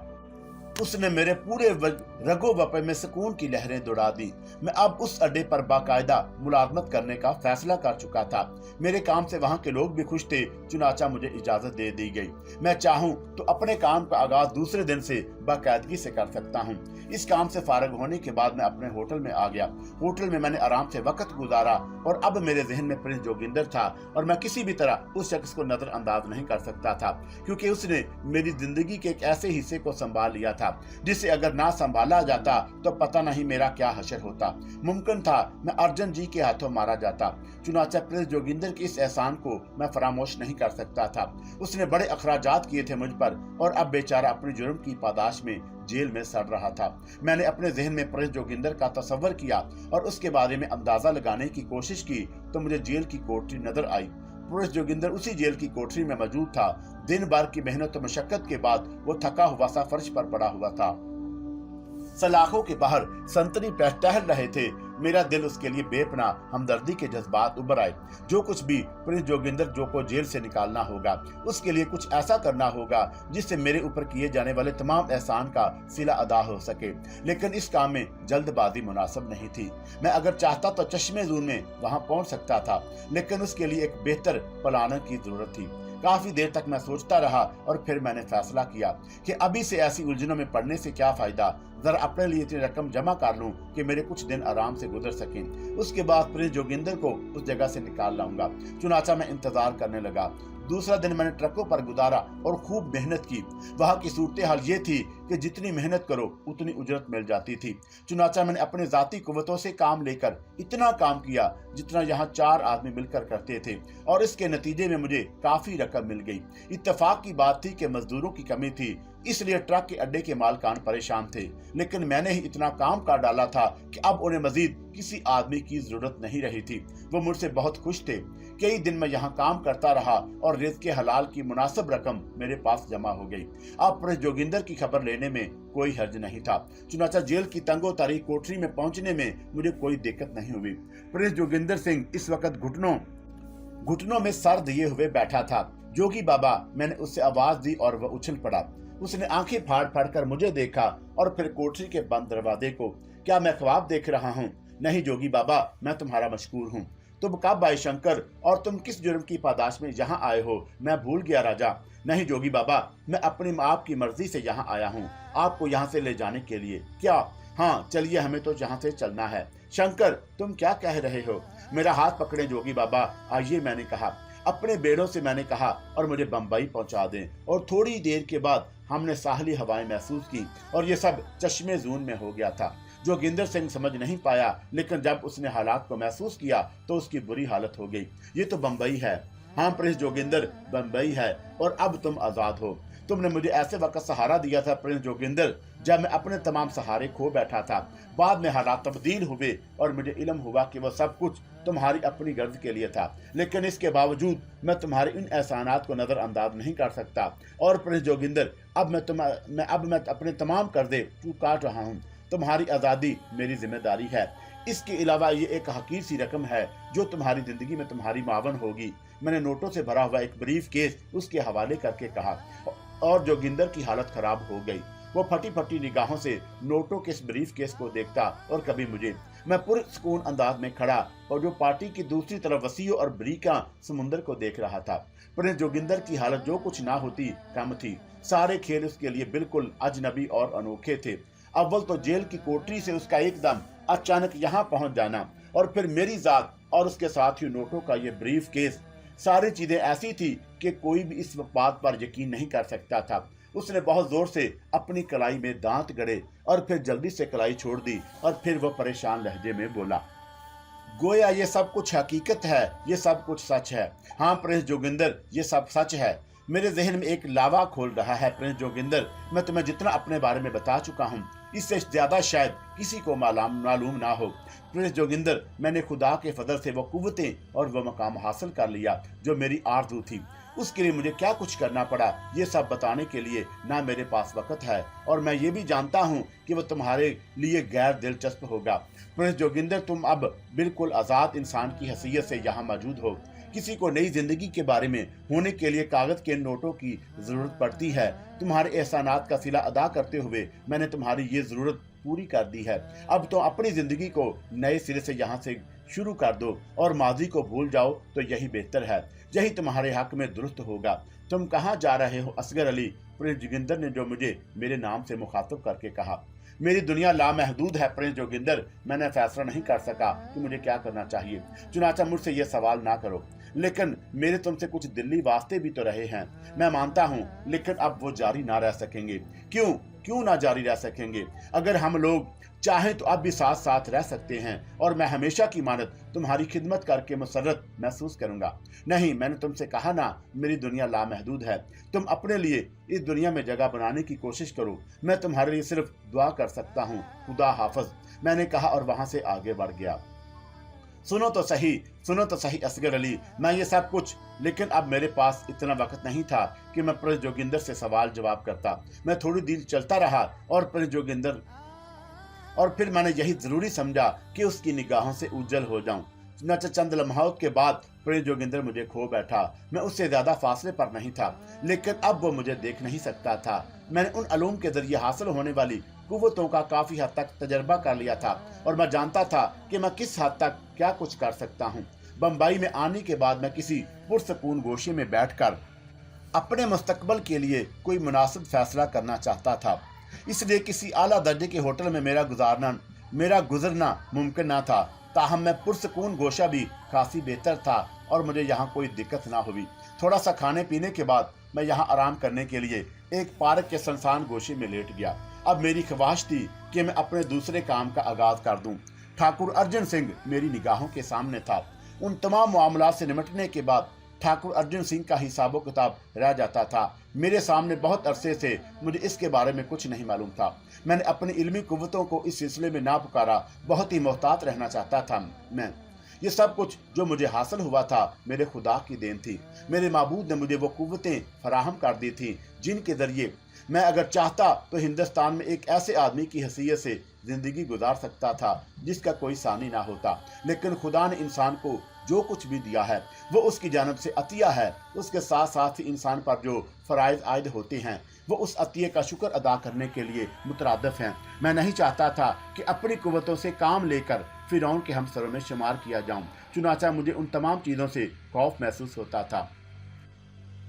उसने मेरे पूरे रगो वपे में सुकून की लहरें दौड़ा दी। मैं अब उस अड्डे पर बाकायदा मुलाजमत करने का फैसला कर चुका था। मेरे काम से वहां के लोग भी खुश थे। चुनाचा मुझे इजाजत दे दी गई। मैं चाहूं तो अपने काम का आगाज दूसरे दिन से बाकायदगी से कर सकता हूं। इस काम से फारग होने के बाद मैं अपने होटल में आ गया। होटल में मैंने आराम से वक्त गुजारा और अब मेरे जहन में प्रिंस जोगिंदर था और मैं किसी भी तरह उस शख्स को नजरअंदाज नहीं कर सकता था, क्योंकि उसने मेरी जिंदगी के एक ऐसे हिस्से को संभाल लिया था जिसे अगर ना संभाला जाता तो पता नहीं मेरा क्या हशर होता। मुमकिन था मैं अर्जुन जी के हाथों मारा जाता। चुनाचा प्रिंस जोगिंदर के इस एहसान को मैं फरामोश नहीं कर सकता था। उसने बड़े अखराजात किए थे मुझ पर और अब बेचारा अपने जुर्म की पादाश में जेल में सड़ रहा था। मैंने अपने जहन में प्रिंस जोगिंदर का तस्वर किया और उसके बारे में अंदाजा लगाने की कोशिश की तो मुझे जेल की कोठरी नजर आई। प्रिंस जोगिंदर उसी जेल की कोठरी में मौजूद था। दिन भर की मेहनत और मशक्कत के बाद वो थका हुआ सा फर्श पर पड़ा हुआ था। सलाखों के बाहर संतरी टहल रहे थे। मेरा दिल उसके लिए बेपनाह हमदर्दी के जज्बात उभर आए। जो कुछ भी प्रिंस जोगिंदर जो को जेल से निकालना होगा उसके लिए कुछ ऐसा करना होगा जिससे मेरे ऊपर किए जाने वाले तमाम एहसान का सिला अदा हो सके। लेकिन इस काम में जल्दबाजी मुनासिब नहीं थी। मैं अगर चाहता तो चश्मे जून में वहां पहुंच सकता था, लेकिन उसके लिए एक बेहतर प्लान की जरूरत थी। काफी देर तक मैं सोचता रहा और फिर मैंने फैसला किया कि अभी से ऐसी उलझनों में पड़ने से क्या फायदा, जरा अपने लिए इतनी रकम जमा कर लूं कि मेरे कुछ दिन आराम से गुजर सकें। उसके बाद प्रिंस जोगिंदर को उस जगह से निकाल लाऊंगा। चुनाचा मैं इंतजार करने लगा। दूसरा दिन मैंने ट्रकों पर गुजारा और खूब मेहनत की। वहां की सूरत हाल ये थी कि जितनी मेहनत करो उतनी उजरत मिल जाती थी। चुनाचा मैंने अपने जाती कुव्वतों से काम लेकर इतना काम किया जितना यहाँ 4 आदमी मिलकर करते थे और इसके नतीजे में मुझे काफी रकम मिल गई। इत्तेफाक की बात थी कि मजदूरों की कमी थी, इसलिए ट्रक के अड्डे के मालकान परेशान थे, लेकिन मैंने ही इतना काम कर डाला था कि अब उन्हें मजीद किसी आदमी की जरूरत नहीं रही थी। वो मुझसे बहुत खुश थे। कई दिन मैं यहाँ काम करता रहा और रिज़्क़ के हलाल की मुनासिब रकम मेरे पास जमा हो गई। अब प्रिंस जोगिंदर की खबर लेने में कोई हर्ज नहीं था। चुनाचा जेल की तंगो तारीख कोठरी में पहुंचने में मुझे कोई दिक्कत नहीं हुई। प्रिंस जोगिंदर सिंह इस वक्त घुटनों में सर दिए हुए बैठा था। जोगी बाबा, मैंने उससे आवाज दी और वह उछल पड़ा। उसने आंखें फाड़ फाड़ कर मुझे देखा और फिर कोठरी के बंद दरवाजे को। क्या मैं ख्वाब देख रहा हूँ? नहीं जोगी बाबा, मैं तुम्हारा मशकूर हूँ। तुम कब आए शंकर, और तुम किस जुर्म की पादाश में यहाँ आए हो? मैं भूल गया राजा। नहीं जोगी बाबा, मैं अपनी आपकी मर्जी से यहाँ आया हूँ, आपको यहाँ से ले जाने के लिए। क्या? हाँ चलिए, हमें तो यहाँ से चलना है। शंकर, तुम क्या कह रहे हो? मेरा हाथ पकड़े जोगी बाबा, आइए मैंने कहा। अपने बेड़ों से मैंने कहा और मुझे बंबई पहुंचा दें। और थोड़ी देर के बाद हमने साहली हवाएं महसूस की और ये सब चश्मे जून में हो गया था। जोगिंदर सिंह समझ नहीं पाया, लेकिन जब उसने हालात को महसूस किया तो उसकी बुरी हालत हो गई। ये तो बंबई है। हाँ प्रिंस जोगिंदर, बंबई है और अब तुम आजाद हो। तुमने मुझे ऐसे वक्त सहारा दिया था प्रिंस जोगिंदर, जब मैं अपने तमाम सहारे खो बैठा था। बाद में हालात तब्दील हुए और मुझे इल्म हुआ कि वह सब कुछ तुम्हारी अपनी गर्ज के लिए था, लेकिन इसके बावजूद मैं तुम्हारे इन एहसानात को नजरअंदाज नहीं कर सकता। और प्रिंस जोगिंदर, अब मैं अपने तमाम कर्जे काट रहा हूँ। तुम्हारी आज़ादी मेरी जिम्मेदारी है। इसके अलावा ये एक हकीर सी रकम है जो तुम्हारी जिंदगी में तुम्हारी मावन होगी। मैंने नोटों से भरा हुआ एक ब्रीफ केस उसके हवाले करके कहा और जोगिंदर की हालत खराब हो गई। वो फटी फटी निगाहों से नोटों के इस ब्रीफ केस को देखता और कभी मुझे। मैं पुरसुकून अंदाज में खड़ा और जो पार्टी की दूसरी तरफ वसीओ और बरीका समुंदर को देख रहा था। प्रिंस जोगिंदर की हालत जो कुछ ना होती कम थी। सारे खेल उसके लिए बिल्कुल अजनबी और अनोखे थे। अव्वल तो जेल की कोठरी से उसका एकदम अचानक यहाँ पहुंच जाना, और फिर मेरी जात और उसके साथ ही नोटों का ये ब्रीफ केस। सारी चीजें ऐसी थी कि कोई भी इस बात पर यकीन नहीं कर सकता था। उसने बहुत जोर से अपनी कलाई में दांत गड़े और फिर जल्दी से कलाई छोड़ दी और फिर वह परेशान लहजे में बोला, गोया ये सब कुछ हकीकत है, ये सब कुछ सच है। हाँ प्रिंस जोगिंदर, ये सब सच है। मेरे जहन में एक लावा खोल रहा है प्रिंस जोगिंदर। मैं तुम्हें जितना अपने बारे में बता चुका हूँ, इससे ज्यादा शायद किसी को मालूम ना हो। प्रिंस जोगिंदर, मैंने खुदा के फजल से वो कुव्वतें और वो मकाम हासिल कर लिया जो मेरी आरज़ू थी। उसके लिए मुझे क्या कुछ करना पड़ा, ये सब बताने के लिए ना मेरे पास वक्त है, और मैं ये भी जानता हूँ कि वो तुम्हारे लिए गैर दिलचस्प होगा। प्रिंस जोगिंदर, तुम अब बिल्कुल आज़ाद इंसान की हैसियत से यहाँ मौजूद हो। किसी को नई जिंदगी के बारे में होने के लिए कागज के नोटों की जरूरत पड़ती है। तुम्हारे एहसानात का सिला अदा करते हुए मैंने तुम्हारी ये जरूरत पूरी कर दी है। अब तो अपनी जिंदगी को नए सिरे से यहाँ से शुरू कर दो और माजी को भूल जाओ, तो यही बेहतर है। यही तुम्हारे हक में दुरुस्त होगा। तुम कहाँ जा रहे हो असगर अली? प्रिंस जोगिंदर ने जो मुझे मेरे नाम से मुखातब करके कहा। मेरी दुनिया लामहदूद है प्रिंस जोगिंदर। मैंने फैसला नहीं कर सका कि मुझे क्या करना चाहिए, चुनाचा मुझसे ये सवाल ना करो। लेकिन मेरे तुमसे कुछ दिल्ली वास्ते भी तो रहे हैं, मैं मानता हूँ, लेकिन अब वो जारी ना रह सकेंगे। क्यों ना जारी रह सकेंगे? अगर हम लोग चाहें तो अब भी साथ साथ रह सकते हैं, और मैं हमेशा की मानत तुम्हारी खिदमत करके मुसर्रत महसूस करूंगा। नहीं, मैंने तुमसे कहा ना, मेरी दुनिया लामहदूद है। तुम अपने लिए इस दुनिया में जगह बनाने की कोशिश करो। मैं तुम्हारे लिए सिर्फ दुआ कर सकता हूँ। खुदा हाफिज, मैंने कहा और वहां से आगे बढ़ गया। सुनो तो सही असगर अली, मैं ये सब कुछ, लेकिन अब मेरे पास इतना वक्त नहीं था कि मैं प्रिंस जोगिंदर से सवाल जवाब करता। मैं थोड़ी देर चलता रहा और फिर मैंने यही जरूरी समझा कि उसकी निगाहों से उज्जल हो जाऊं। चंद लम्हात के बाद प्रिंस जोगिंदर मुझे खो बैठा। मैं उससे ज्यादा फासले पर नहीं था, लेकिन अब वो मुझे देख नहीं सकता था। मैंने उन अलूम के जरिए हासिल होने वाली कुव्वतों का काफी हद तक तजर्बा कर लिया था और मैं जानता था कि मैं किस हद तक क्या कुछ कर सकता हूँ। बम्बई में आने के बाद मैं किसी पुरसकून गोशे में बैठकर अपने मुस्तकबल के लिए कोई मुनासिब फैसला करना चाहता था। इसलिए किसी आला दर्जे के होटल में मेरा गुजरना मुमकिन न था। ताहम मैं पुरसकून गोशा भी खासी बेहतर था और मुझे यहाँ कोई दिक्कत ना हुई। थोड़ा सा खाने पीने के बाद मैं यहाँ आराम करने के लिए एक पार्क के सुनसान गोशे में लेट गया। अब मेरी ख्वाहिश थी कि मैं अपने दूसरे काम का आगाज कर दूं। ठाकुर अर्जुन सिंह मेरी निगाहों के सामने था। उन तमाम मामलों से निपटने के बाद ठाकुर अर्जुन सिंह का हिसाबो किताब रह जाता था। मेरे सामने बहुत अरसे से मुझे इसके बारे में कुछ नहीं मालूम था। मैंने अपनी इल्मी कुव्वतों को इस सिलसिले में ना पुकारा, बहुत ही मोहतात रहना चाहता था मैं। ये सब कुछ जो मुझे हासिल हुआ था मेरे खुदा की देन थी। मेरे माबूद ने मुझे वो कुव्वतें फराहम कर दी थी जिनके जरिए मैं अगर चाहता तो हिंदुस्तान में एक ऐसे आदमी की हैसियत से जिंदगी गुजार सकता था जिसका कोई सानी ना होता। लेकिन खुदा ने इंसान को जो कुछ भी दिया है वो उसकी जानब से अतिया है। उसके साथ साथ ही इंसान पर जो फ़राइज़ आयद होते हैं वो उस अतिये का शुक्र अदा करने के लिए मुतरादिफ हैं। मैं नहीं चाहता था कि अपनी कुव्वतों से काम लेकर फिरौन के हमसरों में शुमार किया जाऊं। चुनाचा मुझे उन तमाम चीज़ों से खौफ महसूस होता था।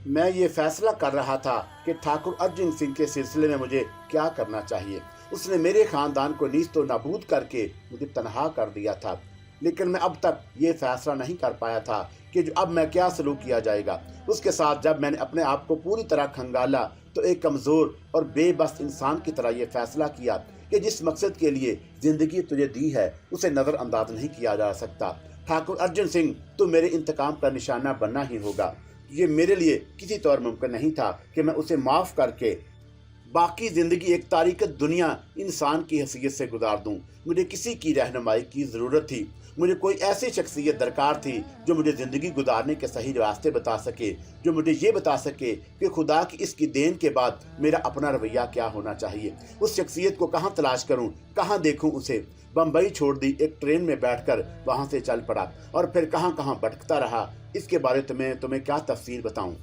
मैं ये फैसला कर रहा था कि ठाकुर अर्जुन सिंह के सिलसिले में मुझे क्या करना चाहिए। उसने मेरे ख़ानदान को नीज़ तो नाबूद करके मुझे तनहा कर दिया था, लेकिन मैं अब तक ये फैसला नहीं कर पाया था कि अब मैं क्या सलूक किया जाएगा उसके साथ। जब मैंने अपने आप को पूरी तरह खंगाला तो एक कमज़ोर और बेबस इंसान की तरह ये फैसला किया कि जिस मकसद के लिए ज़िंदगी तुझे दी है उसे नज़रअंदाज नहीं किया जा सकता। ठाकुर अर्जुन सिंह, तो मेरे इंतकाम का निशाना बनना ही होगा। ये मेरे लिए किसी तौर मुमकिन नहीं था कि मैं उसे माफ़ करके बाकी ज़िंदगी एक तारीकत दुनिया इंसान की हैसियत से गुजार दूं। मुझे किसी की रहनुमाई की ज़रूरत थी। मुझे कोई ऐसी शख्सियत दरकार थी जो मुझे ज़िंदगी गुजारने के सही रास्ते बता सके, जो मुझे ये बता सके कि खुदा की इसकी देन के बाद मेरा अपना रवैया क्या होना चाहिए। उस शख्सियत को कहाँ तलाश करूँ, कहाँ देखूँ उसे। बम्बई छोड़ दी, एक ट्रेन में बैठकर वहाँ से चल पड़ा और फिर कहाँ कहाँ भटकता रहा। इसके बारे में तुम्हें क्या तफसील बताऊँ।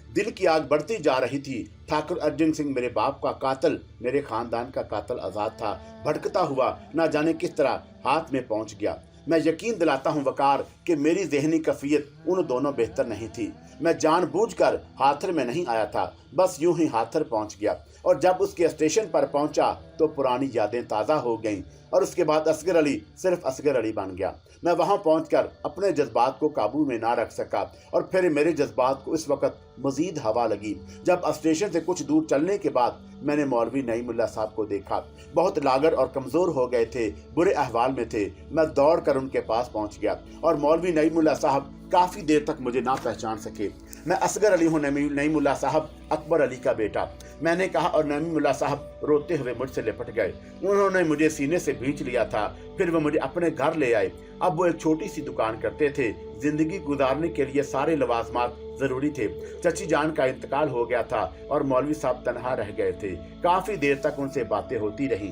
दिल की आग बढ़ती जा रही थी। ठाकुर अर्जुन सिंह मेरे बाप का कातिल, मेरे खानदान का कातिल आज़ाद था। भटकता हुआ ना जाने किस तरह हाथ में पहुंच गया। मैं यकीन दिलाता हूं वकार कि मेरी जहनी कैफियत उन दोनों बेहतर नहीं थी। मैं जानबूझकर हाथर में नहीं आया था, बस यूं ही हाथर पहुंच गया। और जब उसके स्टेशन पर पहुंचा तो पुरानी यादें ताज़ा हो गईं और उसके बाद असगर अली सिर्फ असगर अली बन गया। मैं वहां पहुंचकर अपने जज्बात को काबू में ना रख सका और फिर मेरे जज्बात को इस वक्त मजीद हवा लगी जब स्टेशन से कुछ दूर चलने के बाद मैंने मौलवी नईमुल्लाह साहब को देखा। बहुत लागर और कमज़ोर हो गए थे, बुरे अहवाल में थे। मैं दौड़ कर उनके पास पहुंच गया और मौलवी नईमुल्लाह साहब काफ़ी देर तक मुझे ना पहचान सके। मैं असगर अली हूँ, नईमुल्लाह साहब अकबर अली का बेटा, मैंने कहा और नईमुल्लाह साहब रोते हुए मुझसे लिपट गए। उन्होंने मुझे सीने से भींच लिया था। फिर वो मुझे अपने घर ले आए। अब वो एक छोटी सी दुकान करते थे। जिंदगी गुजारने के लिए सारे लवाजमात जरूरी थे। चची जान का इंतकाल हो गया था और मौलवी साहब तनहा रह गए थे। काफी देर तक उनसे बातें होती रही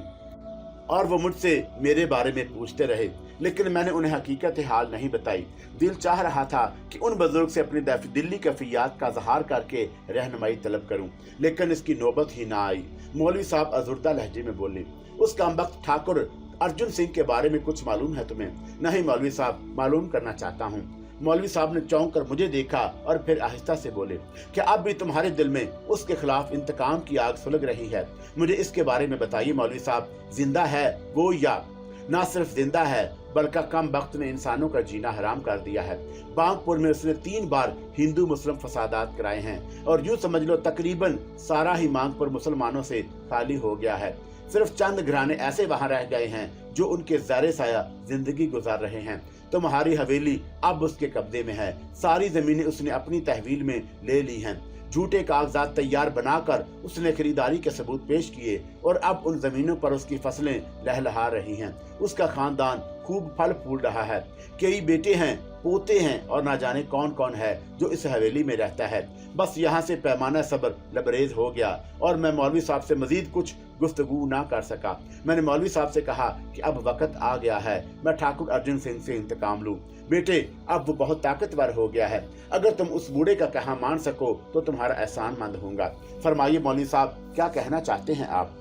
और वो मुझसे मेरे बारे में पूछते रहे, लेकिन मैंने उन्हें हकीकत हाल नहीं बताई। दिल चाह रहा था कि उन बुजुर्ग से अपनी दिल्ली कैफियत का इजहार करके रहनुमाई तलब करूं, लेकिन इसकी नौबत ही ना आई। मौलवी साहब अजुर्दा लहजे में बोले, उस कमबख्त ठाकुर अर्जुन सिंह के बारे में कुछ मालूम है तुम्हें? नहीं मौलवी साहब, मालूम करना चाहता हूँ। मौलवी साहब ने चौंक कर मुझे देखा और फिर आहिस्ता से बोले, क्या अब भी तुम्हारे दिल में उसके खिलाफ इंतकाम की आग सुलग रही है? मुझे इसके बारे में बताइए मौलवी साहब, जिंदा है वो या ना सिर्फ जिंदा है बल्कि कम वक्त ने इंसानों का जीना हराम कर दिया है। बांगपुर में उसने 3 बार हिंदू मुस्लिम फसादात कराए हैं और यूं समझ लो तकरीबन सारा ही बांगपुर मुसलमानों से खाली हो गया है। सिर्फ चंद घराने ऐसे वहां रह गए हैं जो उनके ज़ारे साया जिंदगी गुजार रहे हैं। तुम्हारी हवेली अब उसके कब्जे में है। सारी जमीनें उसने अपनी तहवील में ले ली हैं। झूठे कागजात तैयार बनाकर उसने खरीदारी के सबूत पेश किए और अब उन जमीनों पर उसकी फसलें लहलहा रही हैं। उसका खानदान खूब फल फूल रहा है। कई बेटे हैं, पोते हैं और ना जाने कौन कौन है जो इस हवेली में रहता है। बस यहाँ से पैमाना सब्र लबरेज हो गया और मैं मौलवी साहब से मजीद कुछ गुफ्तगू ना कर सका। मैंने मौलवी साहब से कहा कि अब वक्त आ गया है मैं ठाकुर अर्जुन सिंह से इंतकाम लूं। बेटे, अब वो बहुत ताकतवर हो गया है। अगर तुम उस बूढ़े का कहा मान सको तो तुम्हारा एहसान मंद होगा। फरमाइए मौलवी साहब, क्या कहना चाहते हैं आप?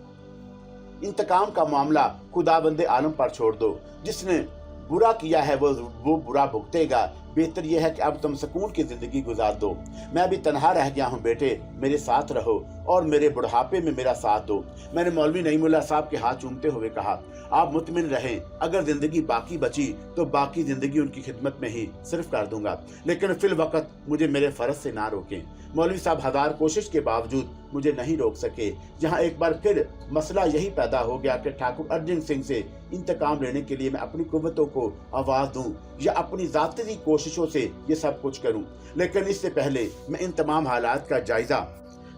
इंतकाम का मामला खुदाबंदे आलम पर छोड़ दो। जिसने बुरा किया है वो बुरा भुगतेगा। बेहतर यह है कि अब तुम सुकून की जिंदगी गुजार दो। मैं भी तनहा रह गया हूँ बेटे, मेरे साथ रहो और मेरे बुढ़ापे में मेरा साथ दो। मैंने मौलवी नईमुल्लाह साहब के हाथ चूमते हुए कहा, आप मुतमिन रहें, अगर जिंदगी बाकी बची तो बाकी जिंदगी उनकी खिदमत में ही सिर्फ कर दूंगा, लेकिन फिल वक्त मुझे मेरे फर्ज से ना रोकें। मौलवी साहब हजार कोशिश के बावजूद मुझे नहीं रोक सके। जहां एक बार फिर मसला यही पैदा हो गया कि ठाकुर अर्जुन सिंह से इंतकाम लेने के लिए मैं अपनी कुव्वतों को आवाज दूं या अपनी जाती कोशिशों से ये सब कुछ करूं। लेकिन इससे पहले मैं इन तमाम हालात का जायजा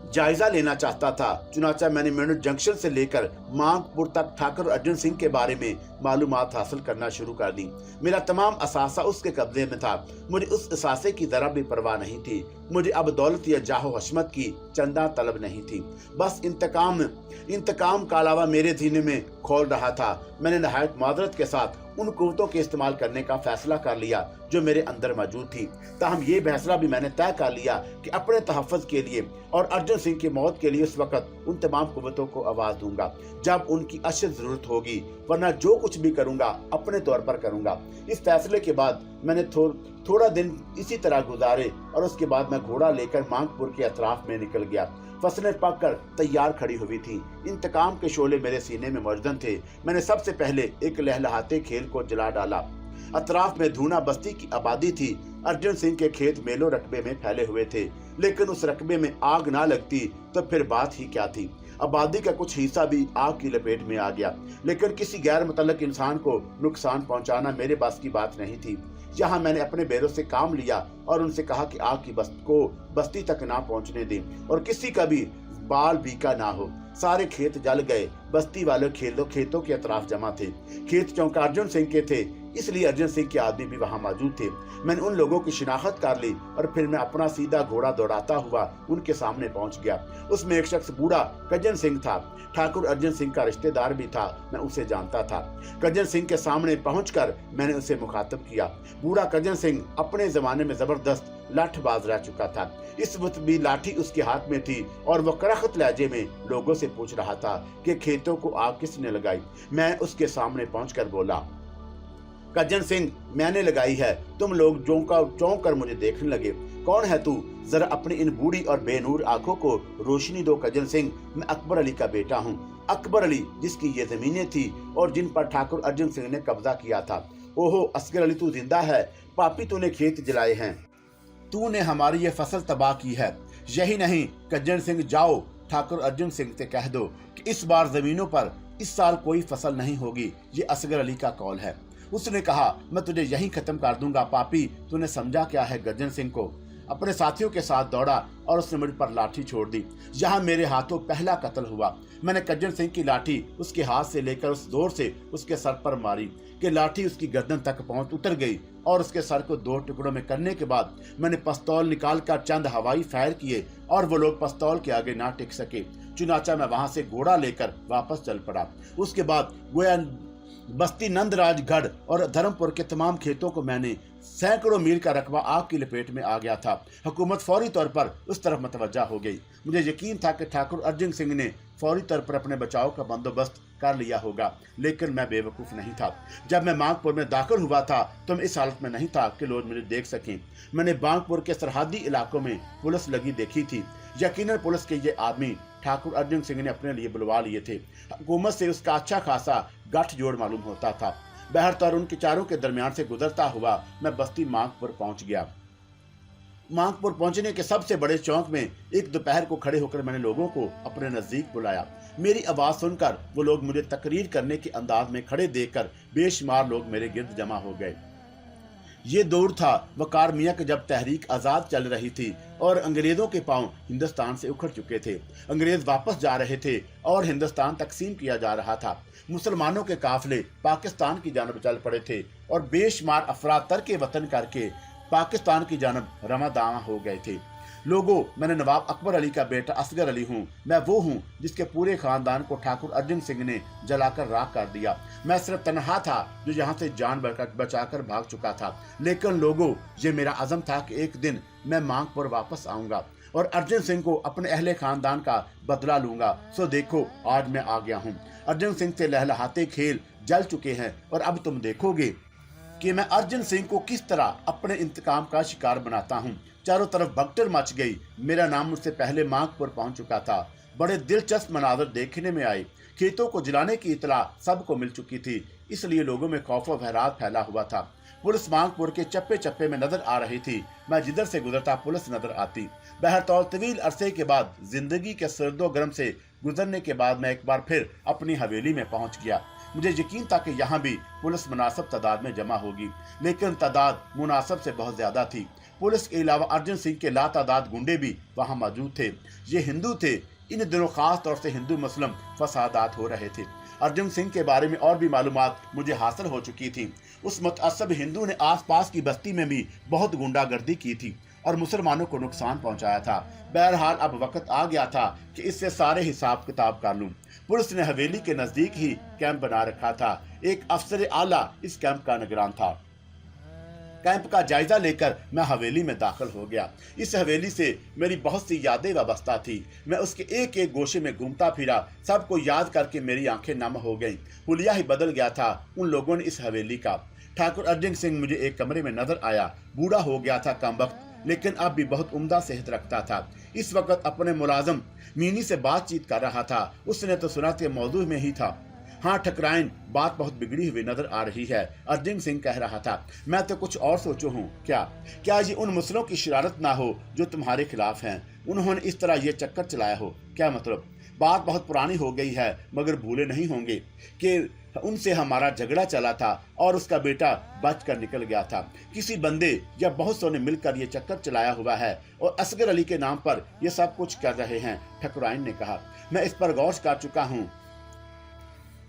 जायजा लेना चाहता था। चुनाचा मैंने मेरठ जंक्शन से लेकर मांगपुर तक ठाकुर अर्जुन सिंह के बारे में मालूमात हासिल करना शुरू कर दी। मेरा तमाम असासा उसके कब्जे में था। मुझे उस असासे की जरा भी परवाह नहीं थी। मुझे अब दौलत या जाहो हशमत की चंदा तलब नहीं थी। बस इंतकाम का अलावा मेरे सीने में खोल रहा था। मैंने नहायत मादरत के साथ उन कुव्वतों के इस्तेमाल करने का फैसला कर लिया जो मेरे अंदर मौजूद थी। ताहम ये फैसला भी मैंने तय कर लिया कि अपने तहफ़्फ़ुज़ के लिए और अर्जुन सिंह की मौत के लिए उस वक्त उन तमाम कुव्वतों को आवाज़ दूंगा जब उनकी अशद जरूरत होगी, वरना जो कुछ भी करूंगा अपने तौर पर करूंगा। इस फैसले के बाद मैंने थोड़ा दिन इसी तरह गुजारे और उसके बाद मैं घोड़ा लेकर मांगपुर के अतराफ में निकल गया। फसलें पककर तैयार खड़ी हुई थी। इंतकाम के शोले मेरे सीने में मौजूद थे। मैंने सबसे पहले एक लहलहाते खेल को जला डाला। अतराफ में धूना बस्ती की आबादी थी। अर्जुन सिंह के खेत मेलों रकबे में फैले हुए थे, लेकिन उस रकबे में आग ना लगती तो फिर बात ही क्या थी। आबादी का कुछ हिस्सा भी आग की लपेट में आ गया, लेकिन किसी गैर मुतल्लक इंसान को नुकसान पहुंचाना मेरे बस की बात नहीं थी। यहाँ मैंने अपने बेरों से काम लिया और उनसे कहा कि आग की बस्ती तक ना पहुंचने दें और किसी का भी बाल बीका ना हो। सारे खेत जल गए। बस्ती वाले खेतों के अतराफ जमा थे। खेत चौंका अर्जुन सिंह के थे, इसलिए अर्जुन सिंह के आदमी भी वहां मौजूद थे। मैंने उन लोगों की शिनाख्त कर ली और फिर मैं अपना सीधा घोड़ा दौड़ाता हुआ उनके सामने पहुंच गया। उसमें एक शख्स बूढ़ा कज्जन सिंह था। ठाकुर अर्जुन सिंह का रिश्तेदार भी था। मैं उसे जानता था। कज्जन सिंह के सामने पहुंचकर मैंने उसे मुखातब किया। बूढ़ा कज्जन सिंह अपने जमाने में जबरदस्त लाठबाज रह चुका था। इस वक्त भी लाठी उसके हाथ में थी और वह करख्त लहजे में लोगों से पूछ रहा था कि खेतों को आग किसने लगाई। मैं उसके सामने पहुंचकर बोला, कज्जन सिंह, मैंने लगाई है। तुम लोग चौंक कर मुझे देखने लगे। कौन है तू? जरा अपनी इन बूढ़ी और बेनूर आंखों को रोशनी दो कज्जन सिंह। मैं अकबर अली का बेटा हूँ। अकबर अली जिसकी ये जमीनें थी और जिन पर ठाकुर अर्जुन सिंह ने कब्जा किया था। ओहो असगर अली, तू जिंदा है? पापी, तूने खेत जलाए हैं। तूने हमारी ये फसल तबाह की है। यही नहीं कज्जन सिंह, जाओ ठाकुर अर्जुन सिंह से कह दो कि इस बार जमीनों पर इस साल कोई फसल नहीं होगी। ये असगर अली का कौल है। उसने कहा, मैं तुझे यहीं खत्म कर दूंगा। पापी, तूने समझा क्या है? कज्जन सिंह को अपने साथियों के साथ दौड़ा और उसने मुझ पर लाठी छोड़ दी। यहाँ मेरे हाथों पहला कत्ल हुआ। मैंने कज्जन सिंह की लाठी उसके हाथ से लेकर उस जोर से उसके सर पर मारी कि लाठी उसकी गर्दन तक पहुंच उतर गई और उसके सर को दो टुकड़ों में करने के बाद मैंने पिस्तौल निकालकर चंद हवाई फायर किए और वो लोग पिस्तौल के आगे ना टिक सके। चुनाचा मैं वहां से घोड़ा लेकर वापस चल पड़ा। उसके बाद गोया बस्ती, नंदराजगढ़ और धर्मपुर के तमाम खेतों को मैंने सैकड़ों मील का रकबा आग की लपेट में आ गया था। हुकूमत फौरी तौर पर उस तरफ मतवज्जा हो गई। मुझे यकीन था कि ठाकुर अर्जुन सिंह ने फौरी तौर पर अपने बचाव का बंदोबस्त कर लिया होगा, लेकिन मैं बेवकूफ़ नहीं था। जब मैं मांगपुर में दाखिल हुआ था तो मैं इस हालत में नहीं था कि लोग मुझे देख सकें। मैंने मांगपुर के सरहदी इलाकों में पुलिस लगी देखी थी। यकीनन पुलिस के ये आदमी ठाकुर अर्जुन सिंह ने अपने लिए बुलवा लिए थे। हुकूमत से उसका अच्छा खासा गठजोड़ मालूम होता था। बहरतौर उनके चारों के दरमियान से गुजरता हुआ मैं बस्ती मांगपुर पहुंच गया। मांगपुर पहुंचने के सबसे बड़े चौक में एक दोपहर को खड़े होकर मैंने लोगों को अपने नजदीक बुलाया। मेरी आवाज सुनकर वो लोग मुझे तकरीर करने के अंदाज में खड़े देखकर बेशुमार लोग मेरे गिर्द जमा हो गए। ये दौर था वकार मियाँ की जब तहरीक आज़ाद चल रही थी और अंग्रेजों के पांव हिंदुस्तान से उखड़ चुके थे। अंग्रेज वापस जा रहे थे और हिंदुस्तान तकसीम किया जा रहा था। मुसलमानों के काफिले पाकिस्तान की जानब चल पड़े थे और बेशुमार अफराद तर्क वतन करके पाकिस्तान की जानब रवाना हो गए थे। लोगों, मैंने नवाब अकबर अली का बेटा असगर अली हूँ। मैं वो हूँ जिसके पूरे खानदान को ठाकुर अर्जुन सिंह ने जलाकर राख कर दिया। मैं सिर्फ तनहा था जो यहाँ से जान बचाकर भाग चुका था, लेकिन लोगों, ये मेरा अज़म था कि एक दिन मैं मांगपुर वापस आऊँगा और अर्जुन सिंह को अपने अहले खानदान का बदला लूंगा। सो देखो, आज मैं आ गया हूँ। अर्जुन सिंह से लहलहाते खेल जल चुके हैं और अब तुम देखोगे कि मैं अर्जुन सिंह को किस तरह अपने इंतकाम का शिकार बनाता हूँ। चारों तरफ भगदड़ मच गई। मेरा नाम मुझसे पहले मांगपुर पहुंच चुका था। बड़े दिलचस्प मनाजर देखने में आए। खेतों को जलाने की इतला सबको मिल चुकी थी, इसलिए लोगों में खौफ व बहरात फैला हुआ था। पुलिस मांगपुर के चप्पे चप्पे में नजर आ रही थी। मैं जिधर से गुजरता पुलिस नजर आती। बहरतौर तवील अरसे के बाद जिंदगी के सर्दो गर्म से गुजरने के बाद मैं एक बार फिर अपनी हवेली में पहुंच गया। मुझे यकीन था कि यहाँ भी पुलिस मुनासिब तादाद में जमा होगी, लेकिन तादाद मुनासिब से बहुत ज्यादा थी। पुलिस के अलावा अर्जुन सिंह के लातादाद गुंडे भी वहाँ मौजूद थे। ये हिंदू थे। इन दिनों खास तौर से हिंदू मुस्लिम फसादात हो रहे थे। अर्जुन सिंह के बारे में और भी मालूमात मुझे हासिल हो चुकी थी। उस मुतअस्सब हिंदू ने आसपास की बस्ती में भी बहुत गुंडागर्दी की थी और मुसलमानों को नुकसान पहुंचाया था। बहरहाल अब वक्त आ गया था कि इससे सारे हिसाब किताब कर लूं। पुलिस ने हवेली के नजदीक ही कैंप बना रखा था। एक अफसर आला इस कैंप का निगरान था। कैंप का जायजा लेकर मैं हवेली में दाखिल हो गया। इस हवेली से मेरी बहुत सी यादें वाबस्ता थी। मैं उसके एक एक गोशे में घूमता फिरा। सबको याद करके मेरी आंखें नम हो गईं। हुलिया ही बदल गया था उन लोगों ने इस हवेली का। ठाकुर अर्जुन सिंह मुझे एक कमरे में नजर आया। बूढ़ा हो गया था कमबख्त, लेकिन अब भी बहुत उम्दा सेहत रखता था। इस वक्त अपने मुलाजम मीनी से बातचीत कर रहा था। उसने तो सुना के मौजू में ही था। हाँ ठकराइन, बात बहुत बिगड़ी हुई नजर आ रही है, अर्जुन सिंह कह रहा था। मैं तो कुछ और सोचू हूँ। क्या ये उन मुसलों की शरारत ना हो जो तुम्हारे खिलाफ हैं? उन्होंने इस तरह ये चक्कर चलाया हो? क्या मतलब? बात बहुत पुरानी हो गई है, मगर भूले नहीं होंगे कि उनसे हमारा झगड़ा चला था और उसका बेटा बच कर निकल गया था। किसी बंदे या बहुत सौ ने मिलकर ये चक्कर चलाया हुआ है और असगर अली के नाम पर ये सब कुछ कर रहे हैं, ठकुराइन ने कहा। मैं इस पर गौर कर चुका हूँ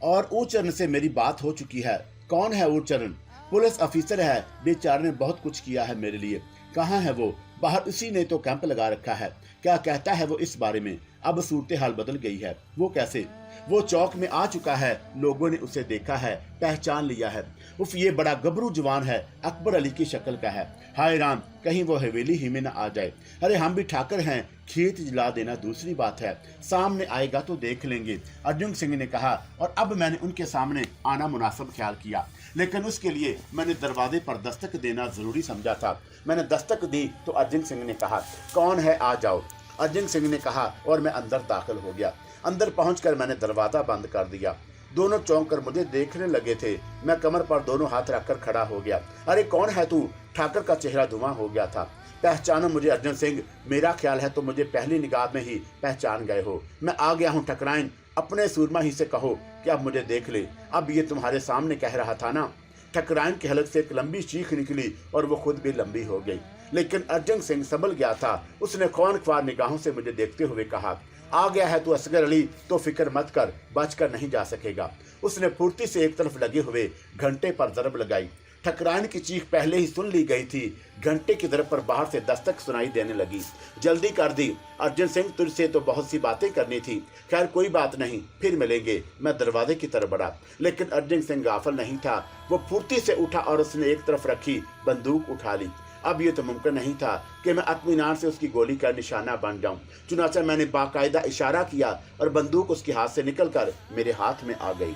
और ऊचरण से मेरी बात हो चुकी है। कौन है ऊचरण? पुलिस ऑफिसर है। बेचारे ने बहुत कुछ किया है मेरे लिए। कहाँ है वो? बाहर उसी ने तो कैंप लगा रखा है। क्या कहता है वो इस बारे में? अब सूरत हाल बदल गई है। वो कैसे? वो चौक में आ चुका है। लोगों ने उसे देखा है, पहचान लिया है। उफ, ये बड़ा गबरू जवान है, अकबर अली की शक्ल का है। हाय राम, कहीं वो हवेली ही में न आ जाए। अरे हम भी ठाकर हैं, खेत जला देना दूसरी बात है। सामने आएगा तो देख लेंगे, अर्जुन सिंह ने कहा। और अब मैंने उनके सामने आना मुनासिब ख्याल किया, लेकिन उसके लिए मैंने दरवाजे पर दस्तक देना जरूरी समझा था। मैंने दस्तक दी तो अर्जुन सिंह ने कहा, कौन है, आ जाओ। अर्जुन सिंह ने कहा और मैं अंदर दाखिल हो गया। अंदर पहुंचकर मैंने दरवाजा बंद कर दिया। दोनों चौंक कर मुझे देखने लगे थे। मैं कमर पर दोनों हाथ रखकर खड़ा हो गया। अरे कौन है तू? ठाकर का चेहरा धुआं हो गया था। पहचानो मुझे अर्जुन सिंह? मेरा ख्याल है तो मुझे पहली निगाह में ही पहचान गए हो। मैं आ गया हूँ ठकराइन। अपने सूरमा ही से कहो कि अब मुझे देख ले। अब ये तुम्हारे सामने कह रहा था ना। ठकराइन के हलक से एक लंबी चीख निकली और वो खुद भी लंबी हो गई। लेकिन अर्जुन सिंह संभल गया था। उसने खौनख्वार निगाहों से मुझे देखते हुए कहा, आ गया है तू असगर अली, तो फिक्र मत कर, बचकर नहीं जा सकेगा। उसने फुर्ती से एक तरफ लगे हुए घंटे पर जरब लगाई। ठकराइन की चीख पहले ही सुन ली गई थी। घंटे की तरफ पर बाहर से दस्तक सुनाई देने लगी। जल्दी कर दी अर्जुन सिंह, तुझसे तो बहुत सी बातें करनी थी। खैर कोई बात नहीं, फिर मिलेंगे। मैं दरवाजे की तरफ बढ़ा, लेकिन अर्जुन सिंह गाफिल नहीं था। वो फुर्ती से उठा और उसने एक तरफ रखी बंदूक उठा ली। अब ये तो मुमकिन नहीं था कि मैं इत्मीनान से उसकी गोली का निशाना बन जाऊं। चुनाचा मैंने बाकायदा इशारा किया और बंदूक उसके हाथ से निकलकर मेरे हाथ में आ गई।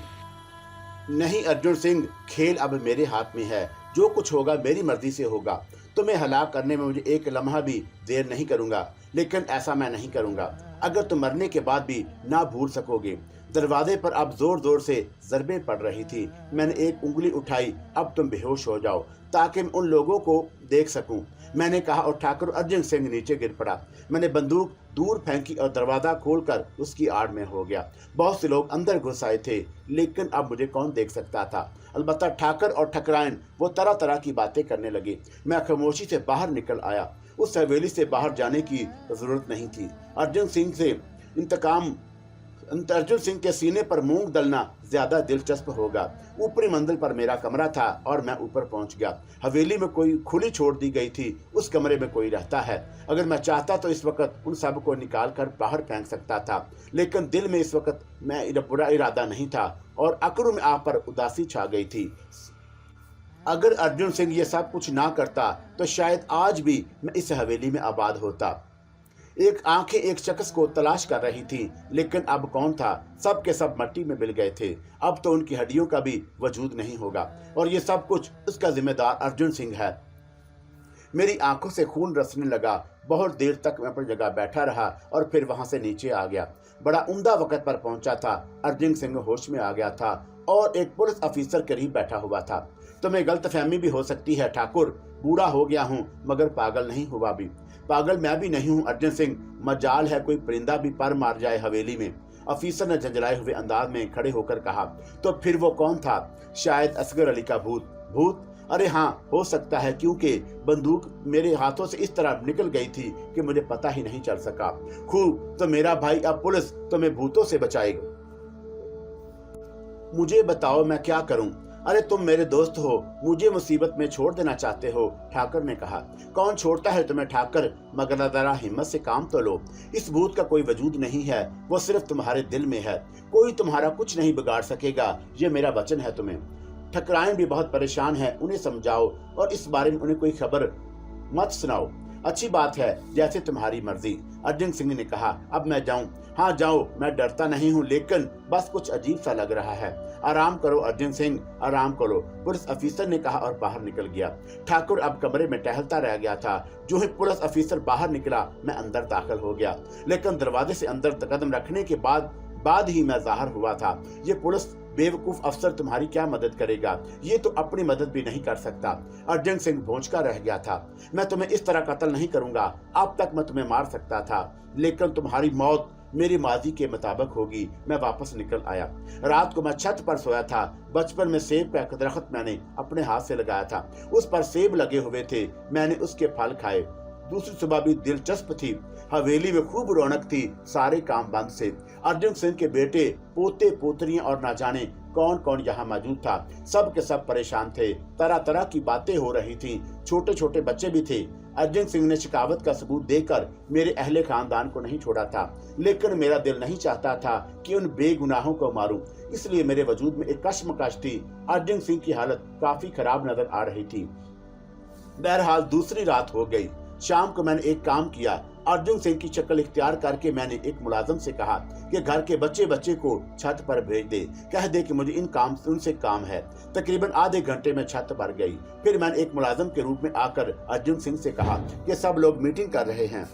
नहीं अर्जुन सिंह, खेल अब मेरे हाथ में है। जो कुछ होगा मेरी मर्जी से होगा। तुम्हें हलाक करने में मुझे एक लम्हा भी देर नहीं करूंगा, लेकिन ऐसा मैं नहीं करूंगा अगर तुम मरने के बाद भी ना भूल सकोगे। दरवाजे पर अब जोर जोर से जरबे पड़ रही थी। मैंने एक उंगली उठाई, अब तुम बेहोश हो जाओ ताकि मैं उन लोगों को देख सकूं, मैंने कहा और ठाकुर अर्जुन सिंह नीचे गिर पड़ा। मैंने बंदूक दूर फेंकी और दरवाजा खोलकर उसकी आड़ में हो गया। बहुत से लोग अंदर घुस आए थे, लेकिन अब मुझे कौन देख सकता था? अलबत्ता ठाकर और ठकराइन वो तरह तरह की बातें करने लगे। मैं खामोशी से बाहर निकल आया। उस हवेली से बाहर जाने की जरूरत नहीं थी। अर्जुन सिंह के सीने पर मूंग दलना ज्यादा दिलचस्प होगा। ऊपरी मंजिल पर मेरा कमरा था और मैं ऊपर पहुंच गया। हवेली में कोई खुली छोड़ दी गई थी। उस कमरे में कोई रहता है। अगर मैं चाहता तो इस वक्त उन सब को निकाल कर बाहर फेंक सकता था, लेकिन दिल में इस वक्त मैं बुरा इरादा नहीं था और अकड़ू में आप पर उदासी छा गई थी। अगर अर्जुन सिंह ये सब कुछ ना करता तो शायद आज भी मैं इस हवेली में आबाद होता। एक आंखें एक शख्स को तलाश कर रही थी, लेकिन अब कौन था? सब के सब मिट्टी में मिल गए थे। अब तो उनकी हड्डियों का भी वजूद नहीं होगा और ये सब कुछ उसका जिम्मेदार अर्जुन सिंह है। मेरी आंखों से खून रसने लगा। बहुत देर तक मैं अपनी जगह बैठा रहा और फिर वहां से नीचे आ गया। बड़ा उम्दा वक्त पर पहुंचा था। अर्जुन सिंह होश में आ गया था और एक पुलिस ऑफिसर करीब बैठा हुआ था। तुम्हें गलतफहमी भी हो सकती है ठाकुर, बूढ़ा हो गया हूँ मगर पागल नहीं हुआ भी। पागल मैं भी नहीं हूँ अर्जुन सिंह। मजाल है कोई परिंदा भी पर मार जाए हवेली में। ऑफिसर ने झंझलाए हुए अंदाज में खड़े होकर कहा। तो फिर वो कौन था? शायद असगर अली का भूत। भूत? अरे हाँ, हो सकता है, क्योंकि बंदूक मेरे हाथों से इस तरह निकल गई थी कि मुझे पता ही नहीं चल सका। खूब, तो मेरा भाई अब पुलिस तुम्हें भूतों से बचाएगी। मुझे बताओ मैं क्या करूं? अरे तुम मेरे दोस्त हो, मुझे मुसीबत में छोड़ देना चाहते हो? ठाकर ने कहा। कौन छोड़ता है तुम्हें ठाकर, मगर जरा हिम्मत से काम तो लो। इस भूत का कोई वजूद नहीं है, वो सिर्फ तुम्हारे दिल में है। कोई तुम्हारा कुछ नहीं बिगाड़ सकेगा, ये मेरा वचन है तुम्हें। ठकराएं भी बहुत परेशान है, उन्हें समझाओ और इस बारे में उन्हें कोई खबर मत सुनाओ। अच्छी बात है, जैसे तुम्हारी मर्जी, अर्जुन सिंह ने कहा। अब मैं जाऊं? हाँ जाओ, मैं डरता नहीं हूँ, लेकिन बस कुछ अजीब सा लग रहा है। आराम करो अर्जुन सिंह, आराम करो, पुलिस ऑफिसर ने कहा और बाहर निकल गया। ठाकुर अब कमरे में टहलता रह गया था। जो ही पुलिस ऑफिसर बाहर निकला, मैं अंदर दाखिल हो गया, लेकिन दरवाजे से अंदर कदम रखने के बाद ही मैं जाहिर हुआ था। ये पुलिस बेवकूफ अफसर तुम्हारी क्या मदद करेगा? ये तो अपनी मदद भी नहीं कर सकता। अर्जुन सिंह भौंचका रह गया था। मैं तुम्हें इस तरह कत्ल नहीं करूंगा। अब तक मैं तुम्हें मार सकता था, लेकिन तुम्हारी मौत मेरी माजी के मुताबिक होगी। मैं वापस निकल आया। रात को मैं छत पर सोया था। बचपन में सेब का एक दरख्त मैंने अपने हाथ से लगाया था। उस पर सेब लगे हुए थे, मैंने उसके फल खाए। दूसरी सुबह भी दिलचस्प थी। हवेली में खूब रौनक थी, सारे काम बंद से। अर्जुन सिंह के बेटे, पोते पोतरियां और ना जाने कौन कौन यहाँ मौजूद था। सब के सब परेशान थे, तरह तरह की बातें हो रही थीं। छोटे छोटे बच्चे भी थे। अर्जुन सिंह ने शिकावत का सबूत देकर मेरे अहले खानदान को नहीं छोड़ा था, लेकिन मेरा दिल नहीं चाहता था कि उन बेगुनाहों को मारूं। इसलिए मेरे वजूद में एक कश्मकश थी। अर्जुन सिंह की हालत काफी खराब नजर आ रही थी। बहरहाल दूसरी रात हो गई। शाम को मैंने एक काम किया। अर्जुन सिंह की शक्ल इख्तियार करके मैंने एक मुलाजिम से कहा कि घर के बच्चे को छत पर भेज दे, कह दे कि मुझे उनसे काम है। तकरीबन आधे घंटे में छत पर गई। फिर मैंने एक मुलाजिम के रूप में आकर अर्जुन सिंह से कहा कि सब लोग मीटिंग कर रहे हैं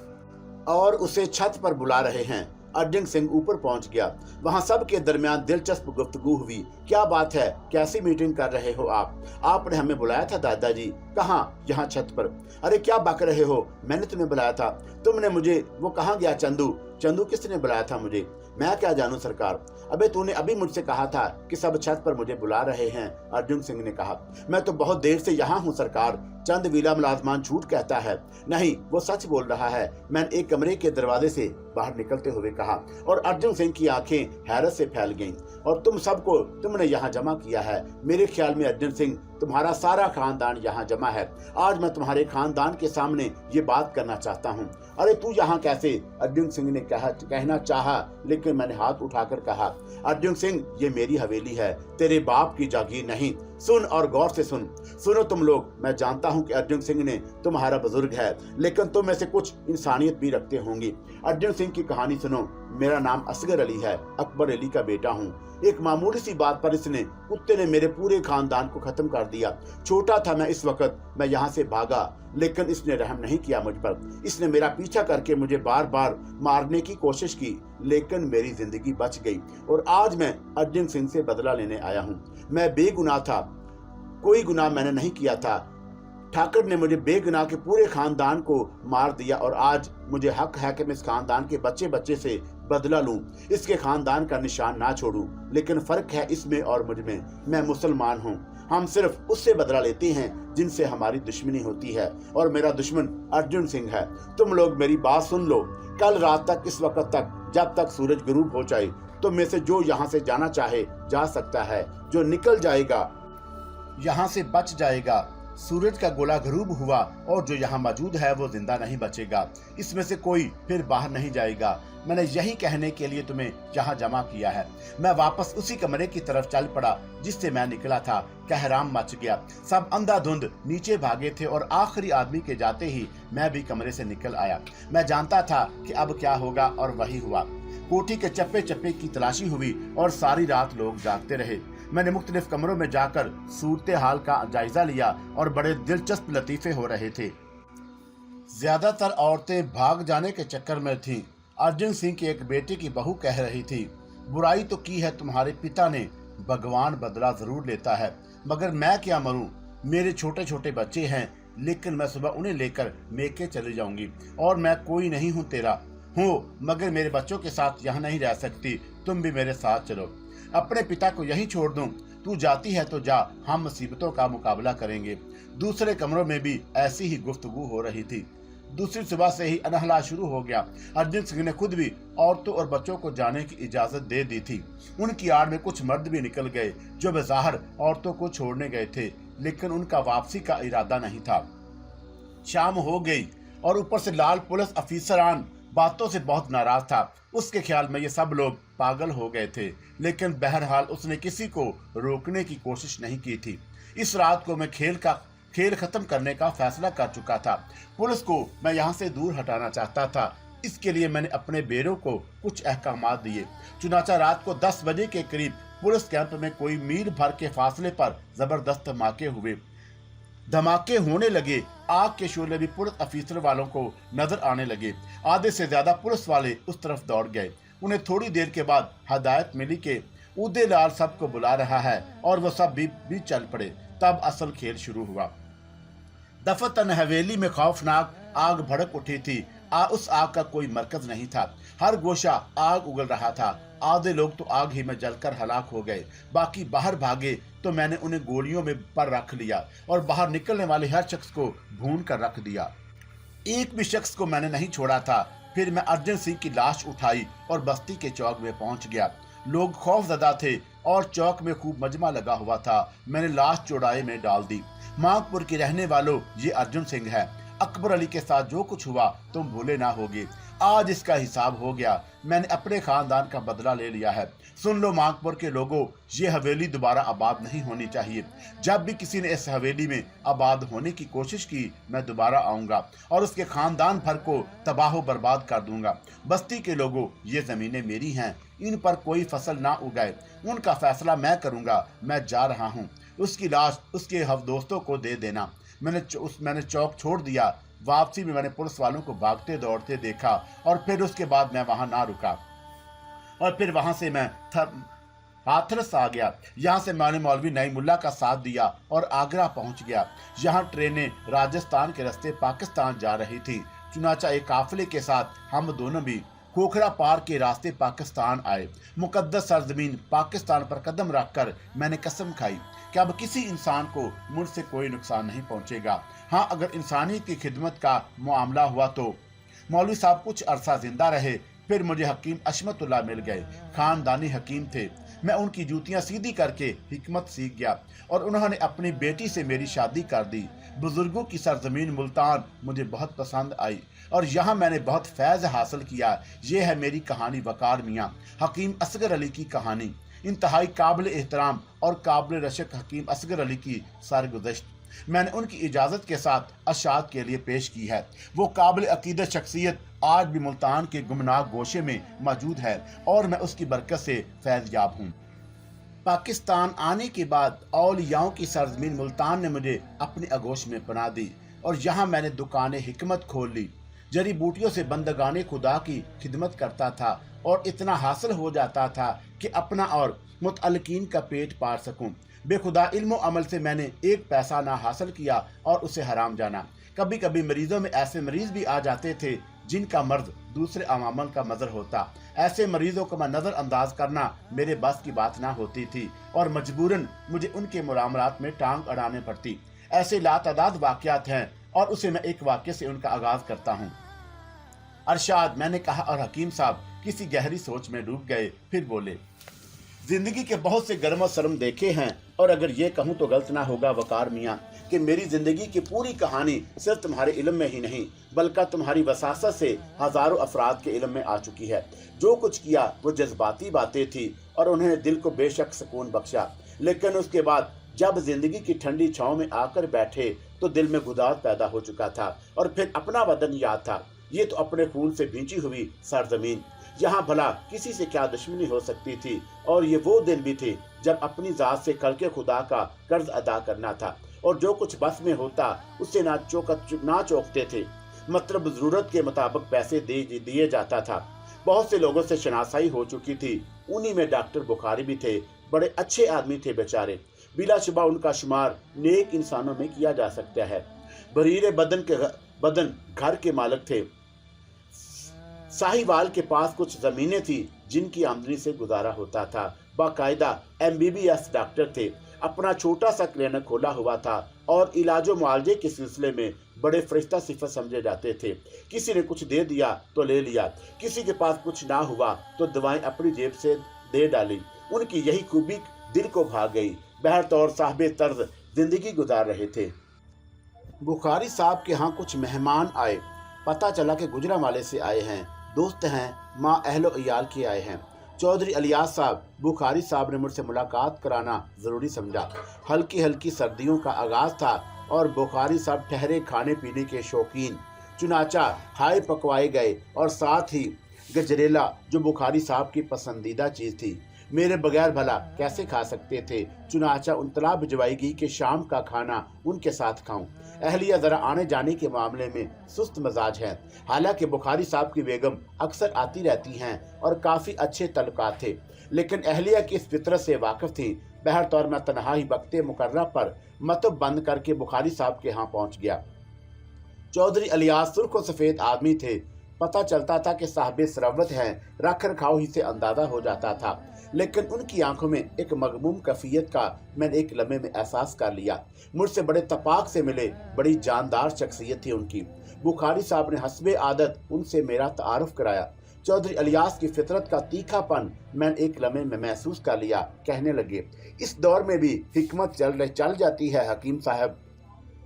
और उसे छत पर बुला रहे हैं। अर्जुन सिंह ऊपर पहुंच गया। वहां सब के दरमियान दिलचस्प गुफ्तगू हुई। क्या बात है, कैसी मीटिंग कर रहे हो आप? आपने हमें बुलाया था दादाजी। कहाँ? यहाँ छत पर। अरे क्या बक रहे हो, मैंने तुम्हें बुलाया था। तुमने मुझे, वो कहाँ गया चंदू? चंदू किसने बुलाया था मुझे? मैं क्या जानूं सरकार। अबे तूने अभी मुझसे कहा था कि सब छत पर मुझे बुला रहे हैं। अर्जुन सिंह ने कहा। मैं तो बहुत देर से यहाँ हूँ सरकार। चंद वीला मुलाजमान झूठ कहता है। नहीं, वो सच बोल रहा है। मैंने एक कमरे के दरवाजे से बाहर निकलते हुए कहा और अर्जुन सिंह की आंखें हैरत से फैल गईं। और तुम सबको तुमने यहाँ जमा किया है। मेरे ख्याल में अर्जुन सिंह, तुम्हारा सारा खानदान यहाँ जमा है। आज मैं तुम्हारे खानदान के सामने ये बात करना चाहता हूँ। अरे तू यहाँ कैसे? अर्जुन सिंह ने कहना चाहा, लेकिन मैंने हाथ उठाकर कहा, अर्जुन सिंह, ये मेरी हवेली है, तेरे बाप की जागीर नहीं। सुन और गौर से सुनो तुम लोग। मैं जानता हूं कि अर्जुन सिंह ने तुम्हारा बुजुर्ग है, लेकिन तुम में से कुछ इंसानियत भी रखते होंगे। अर्जुन सिंह की कहानी सुनो। मेरा नाम असगर अली है, अकबर अली का बेटा हूँ। एक मामूली सी बात पर कुत्ते ने मेरे पूरे खानदान को खत्म कर दिया। छोटा था मैं इस वक्त, मैं यहाँ से भागा, लेकिन इसने रहम नहीं किया मुझ पर। इसने मेरा पीछा करके मुझे बार बार मारने की कोशिश की, लेकिन मेरी जिंदगी बच गई और आज मैं अर्जुन सिंह से बदला लेने आया हूँ। मैं बेगुनाह था, कोई गुनाह मैंने नहीं किया था। ठाकर ने मुझे बेगुनाह के पूरे खानदान को मार दिया और आज मुझे हक है कि मैं इस खानदान के बच्चे से बदला लूं, इसके खानदान का निशान ना छोड़ूं। लेकिन फर्क है इसमें और मुझ में। मैं मुसलमान हूं। हम सिर्फ उससे बदला लेते हैं जिनसे हमारी दुश्मनी होती है, और मेरा दुश्मन अर्जुन सिंह है। तुम लोग मेरी बात सुन लो। कल रात तक, इस वक्त तक, जब तक सूरज गुरूब हो जाए, तुम में से जो यहाँ से जाना चाहे जा सकता है। जो निकल जाएगा यहाँ से बच जाएगा। सूरज का गोला गरूब हुआ और जो यहाँ मौजूद है वो जिंदा नहीं बचेगा। इसमें से कोई फिर बाहर नहीं जाएगा। मैंने यही कहने के लिए तुम्हें यहाँ जमा किया है। मैं वापस उसी कमरे की तरफ चल पड़ा जिससे मैं निकला था। कहराम मच गया। सब अंधाधुंध नीचे भागे थे और आखिरी आदमी के जाते ही मैं भी कमरे से निकल आया। मैं जानता था कि अब क्या होगा, और वही हुआ। कोठी के चप्पे चप्पे की तलाशी हुई और सारी रात लोग जागते रहे। मैंने मुख्तलिफ कमरों में जाकर सूरत हाल का जायजा लिया और बड़े दिलचस्प लतीफे हो रहे थे। ज्यादातर औरतें भाग जाने के चक्कर में थीं। अर्जुन सिंह की एक बेटे की बहू कह रही थी, बुराई तो की है तुम्हारे पिता ने, भगवान बदला जरूर लेता है, मगर मैं क्या मरूं? मेरे छोटे छोटे बच्चे हैं, लेकिन मैं सुबह उन्हें लेकर मेके चली जाऊंगी और मैं कोई नहीं हूं तेरा। हो, मगर मेरे बच्चों के साथ यहाँ नहीं रह सकती। तुम भी मेरे साथ चलो। अपने पिता को यहीं छोड़ दूं? तू जाती है तो जा, हम मुसीबतों का मुकाबला करेंगे। दूसरे कमरों में भी ऐसी ही गुफ्तगू हो रही थी। दूसरी सुबह से ही अनहला शुरू हो गया। अर्जुन सिंह ने खुद भी औरतों और बच्चों को जाने की इजाजत दे दी थी। उनकी आड़ में कुछ मर्द भी निकल गए जो बेज़ाहिर औरतों को छोड़ने गए थे, लेकिन उनका वापसी का इरादा नहीं था। शाम हो गई और ऊपर से लाल पुलिस अफीसरान बातों से बहुत नाराज था। उसके ख्याल में ये सब लोग पागल हो गए थे, लेकिन बहरहाल उसने किसी को रोकने की कोशिश नहीं की थी। इस रात को मैं खेल खत्म करने का फैसला कर चुका था। पुलिस को मैं यहाँ से दूर हटाना चाहता था। इसके लिए मैंने अपने बेरों को कुछ अहकामात दिए। चुनाचा रात को 10 बजे के करीब पुलिस कैंप में कोई मील भर के फासले पर जबरदस्त धमाके होने लगे। आग के शोले भी पुलिस अफीसर वालों को नजर आने लगे। आधे से ज्यादा पुलिस वाले उस तरफ दौड़ गए। उन्हें थोड़ी देर के बाद हदायत मिली कि उदयलाल सबको बुला रहा है और वो सब भी चल पड़े। तब असल खेल शुरू हुआ। दफतन हवेली में खौफनाक आग भड़क उठी थी। उस आग का कोई मरकज नहीं था। हर गोशा आग उगल रहा था। आधे लोग तो आग ही में जलकर हलाक हो गए, बाकी बाहर भागे तो मैंने उन्हें गोलियों में पर रख लिया और बाहर निकलने वाले हर शख्स को भून कर रख दिया। एक भी शख्स को मैंने नहीं छोड़ा था। फिर मैं अर्जुन सिंह की लाश उठाई और बस्ती के चौक में पहुंच गया। लोग खौफजदा थे और चौक में खूब मजमा लगा हुआ था। मैंने लाश चौड़ाई में डाल दी। मांगपुर के रहने वालों, ये अर्जुन सिंह है। अकबर अली के साथ जो कुछ हुआ तुम भूले ना होगे। आज इसका हिसाब हो गया। मैंने अपने खानदान का बदला ले लिया है। सुन लो मांगपुर के लोगों, ये हवेली दोबारा आबाद नहीं होनी चाहिए। जब भी किसी ने इस हवेली में आबाद होने की कोशिश की, मैं दोबारा आऊंगा और उसके खानदान भर को तबाह बर्बाद कर दूंगा। बस्ती के लोगों, ये जमीनें मेरी हैं, इन पर कोई फसल ना उगाए, उनका फैसला मैं करूंगा। मैं जा रहा हूँ। उसकी लाश उसके दोस्तों को दे देना। मैंने चौक छोड़ दिया। वापसी में मैंने पुलिस वालों को भागते दौड़ते देखा और फिर उसके बाद मैं वहां ना रुका और फिर वहां से मैं हाथरस आ गया। यहाँ से मैंने मौलवी नईमुल्ला का साथ दिया और आगरा पहुंच गया। यहाँ ट्रेनें राजस्थान के रास्ते पाकिस्तान जा रही थी। चुनाचा एक काफिले के साथ हम दोनों भी खोखरा पार के रास्ते पाकिस्तान आए। मुकद्दस सरजमीन पाकिस्तान पर कदम रखकर मैंने कसम खाई कि अब किसी इंसान को मुझसे कोई नुकसान नहीं पहुंचेगा। हाँ, अगर इंसानियत की खिदमत का मामला हुआ तो मौलवी साहब कुछ अरसा जिंदा रहे। फिर मुझे हकीम अशमतुल्लाह मिल गए। खानदानी हकीम थे। मैं उनकी जूतियां सीधी करके हिकमत सीख गया और उन्होंने अपनी बेटी से मेरी शादी कर दी। बुजुर्गों की सरजमीन मुल्तान मुझे बहुत पसंद आई और यहाँ मैंने बहुत फैज़ हासिल किया। ये है मेरी कहानी वकार मियाँ हकीम असगर अली की कहानी। इंतहाई काबिल एहतराम और काबिल रशक हकीम असगर अली की सरगुज़श्त मैंने उनकी इजाज़त के साथ अशात के लिए पेश की है। वो काबिल अकीदत शख्सियत आज भी मुल्तान के गुमनाक गोशे में मौजूद है और मैं उसकी बरकत से फैज़याब हूँ। पाकिस्तान आने के बाद औलियाओं की सरजमीन मुल्तान ने मुझे अपनी आगोश में पनाह दी और यहाँ मैंने दुकानें हिकमत खोल ली। जड़ी बूटियों से बंदगाने खुदा की खिदमत करता था और इतना हासिल हो जाता था कि अपना और मुतअल्लिकीन का पेट पार सकूं। बेखुदा इल्म व अमल से मैंने एक पैसा ना हासिल किया और उसे हराम जाना। कभी कभी मरीजों में ऐसे मरीज भी आ जाते थे जिनका मर्ज दूसरे अमामल का मजर होता। ऐसे मरीजों को मैं नज़रअंदाज करना मेरे बस की बात ना होती थी और मजबूरन मुझे उनके मुआमलात में टांग अड़ाने पड़ती। ऐसे लातादाद वाक़यात हैं और उसे मैं एक वाक़े से उनका आगाज करता हूँ। अरशाद, मैंने कहा और हकीम साहब किसी गहरी सोच में डूब गए। फिर बोले, जिंदगी के बहुत से गर्म और सरम देखे हैं और अगर ये कहूँ तो गलत ना होगा वकार मियाँ कि मेरी जिंदगी की पूरी कहानी सिर्फ तुम्हारे इल्म में ही नहीं बल्कि तुम्हारी वसासत से हजारों अफराद के इल्म में आ चुकी है। जो कुछ किया वो जज्बाती बातें थी और उन्होंने दिल को बेशक सुकून बख्शा, लेकिन उसके बाद जब जिंदगी की ठंडी छांव में आकर बैठे तो दिल में गुदार पैदा हो चुका था और फिर अपना वतन याद था। ये तो अपने खून से भींची हुई सरजमीन, यहाँ भला किसी से क्या दुश्मनी हो सकती थी। और ये वो दिन भी थे जब अपनी जात से करके खुदा का कर्ज अदा करना था और जो कुछ बस में होता उससे ना चौकते थे। मतलब जरूरत के मुताबिक पैसे दिए जाता था। बहुत से लोगों से शनासाई हो चुकी थी। उन्हीं में डॉक्टर बुखारी भी थे। बड़े अच्छे आदमी थे बेचारे। बिलाशुबा उनका शुमार नेक इंसानों में किया जा सकता है। बरीरे बदन घर के मालिक थे। साहिवाल के पास कुछ जमीनें थी जिनकी आमदनी से गुजारा होता था। बाकायदा MBBS डॉक्टर थे, अपना छोटा सा क्लिनिक खोला हुआ था और इलाजो मुआवजे के सिलसिले में बड़े फरिश्ता सिफत समझे जाते थे। किसी ने कुछ दे दिया तो ले लिया, किसी के पास कुछ ना हुआ तो दवाएं अपनी जेब से दे डाली। उनकी यही खूबी दिल को भा गई। बहरतौर साहिब तर्ज जिंदगी गुजार रहे थे। बुखारी साहब के यहाँ कुछ मेहमान आए। पता चला कि गुजरांवाले से आए हैं, दोस्त हैं, माँ अहलो इयाल के आए हैं। चौधरी इलियास साहब, बुखारी साहब ने मुझसे मुलाकात कराना ज़रूरी समझा। हल्की हल्की सर्दियों का आगाज़ था और बुखारी साहब ठहरे खाने पीने के शौकीन। चुनाचा हाय पकवाए गए और साथ ही गजरेला, जो बुखारी साहब की पसंदीदा चीज़ थी। मेरे बगैर भला कैसे खा सकते थे। चुनाचा उनतला भिजवाई गई कि शाम का खाना उनके साथ खाऊं। अहलिया ज़रा आने जाने के मामले में सुस्त मजाज है। हालांकि बुखारी साहब की बेगम अक्सर आती रहती हैं और काफ़ी अच्छे तल्लुकात थे, लेकिन अहलिया की इस फितरत से वाकिफ़ थी। बहरतौर मैं तनहा ही वक्ते मुकर्रर पर मतब बंद करके बुखारी साहब के यहाँ पहुँच गया। चौधरी इलियास सुर्ख व सफ़ेद आदमी थे। पता चलता था कि साहिब सरवत हैं, रख रखाव ही से अंदाज़ा हो जाता था, लेकिन उनकी आंखों में एक मगमूम कैफियत का मैंने एक लम्हे में एहसास कर लिया। मुझसे बड़े तपाक से मिले, बड़ी जानदार शख्सियत थी उनकी। बुखारी साहब ने हस्बे आदत उनसे मेरा तारुफ कराया। चौधरी इलियास की फितरत का तीखापन मैंने एक लम्हे में महसूस कर लिया। कहने लगे, इस दौर में भी हिकमत चल जाती है हकीम साहब।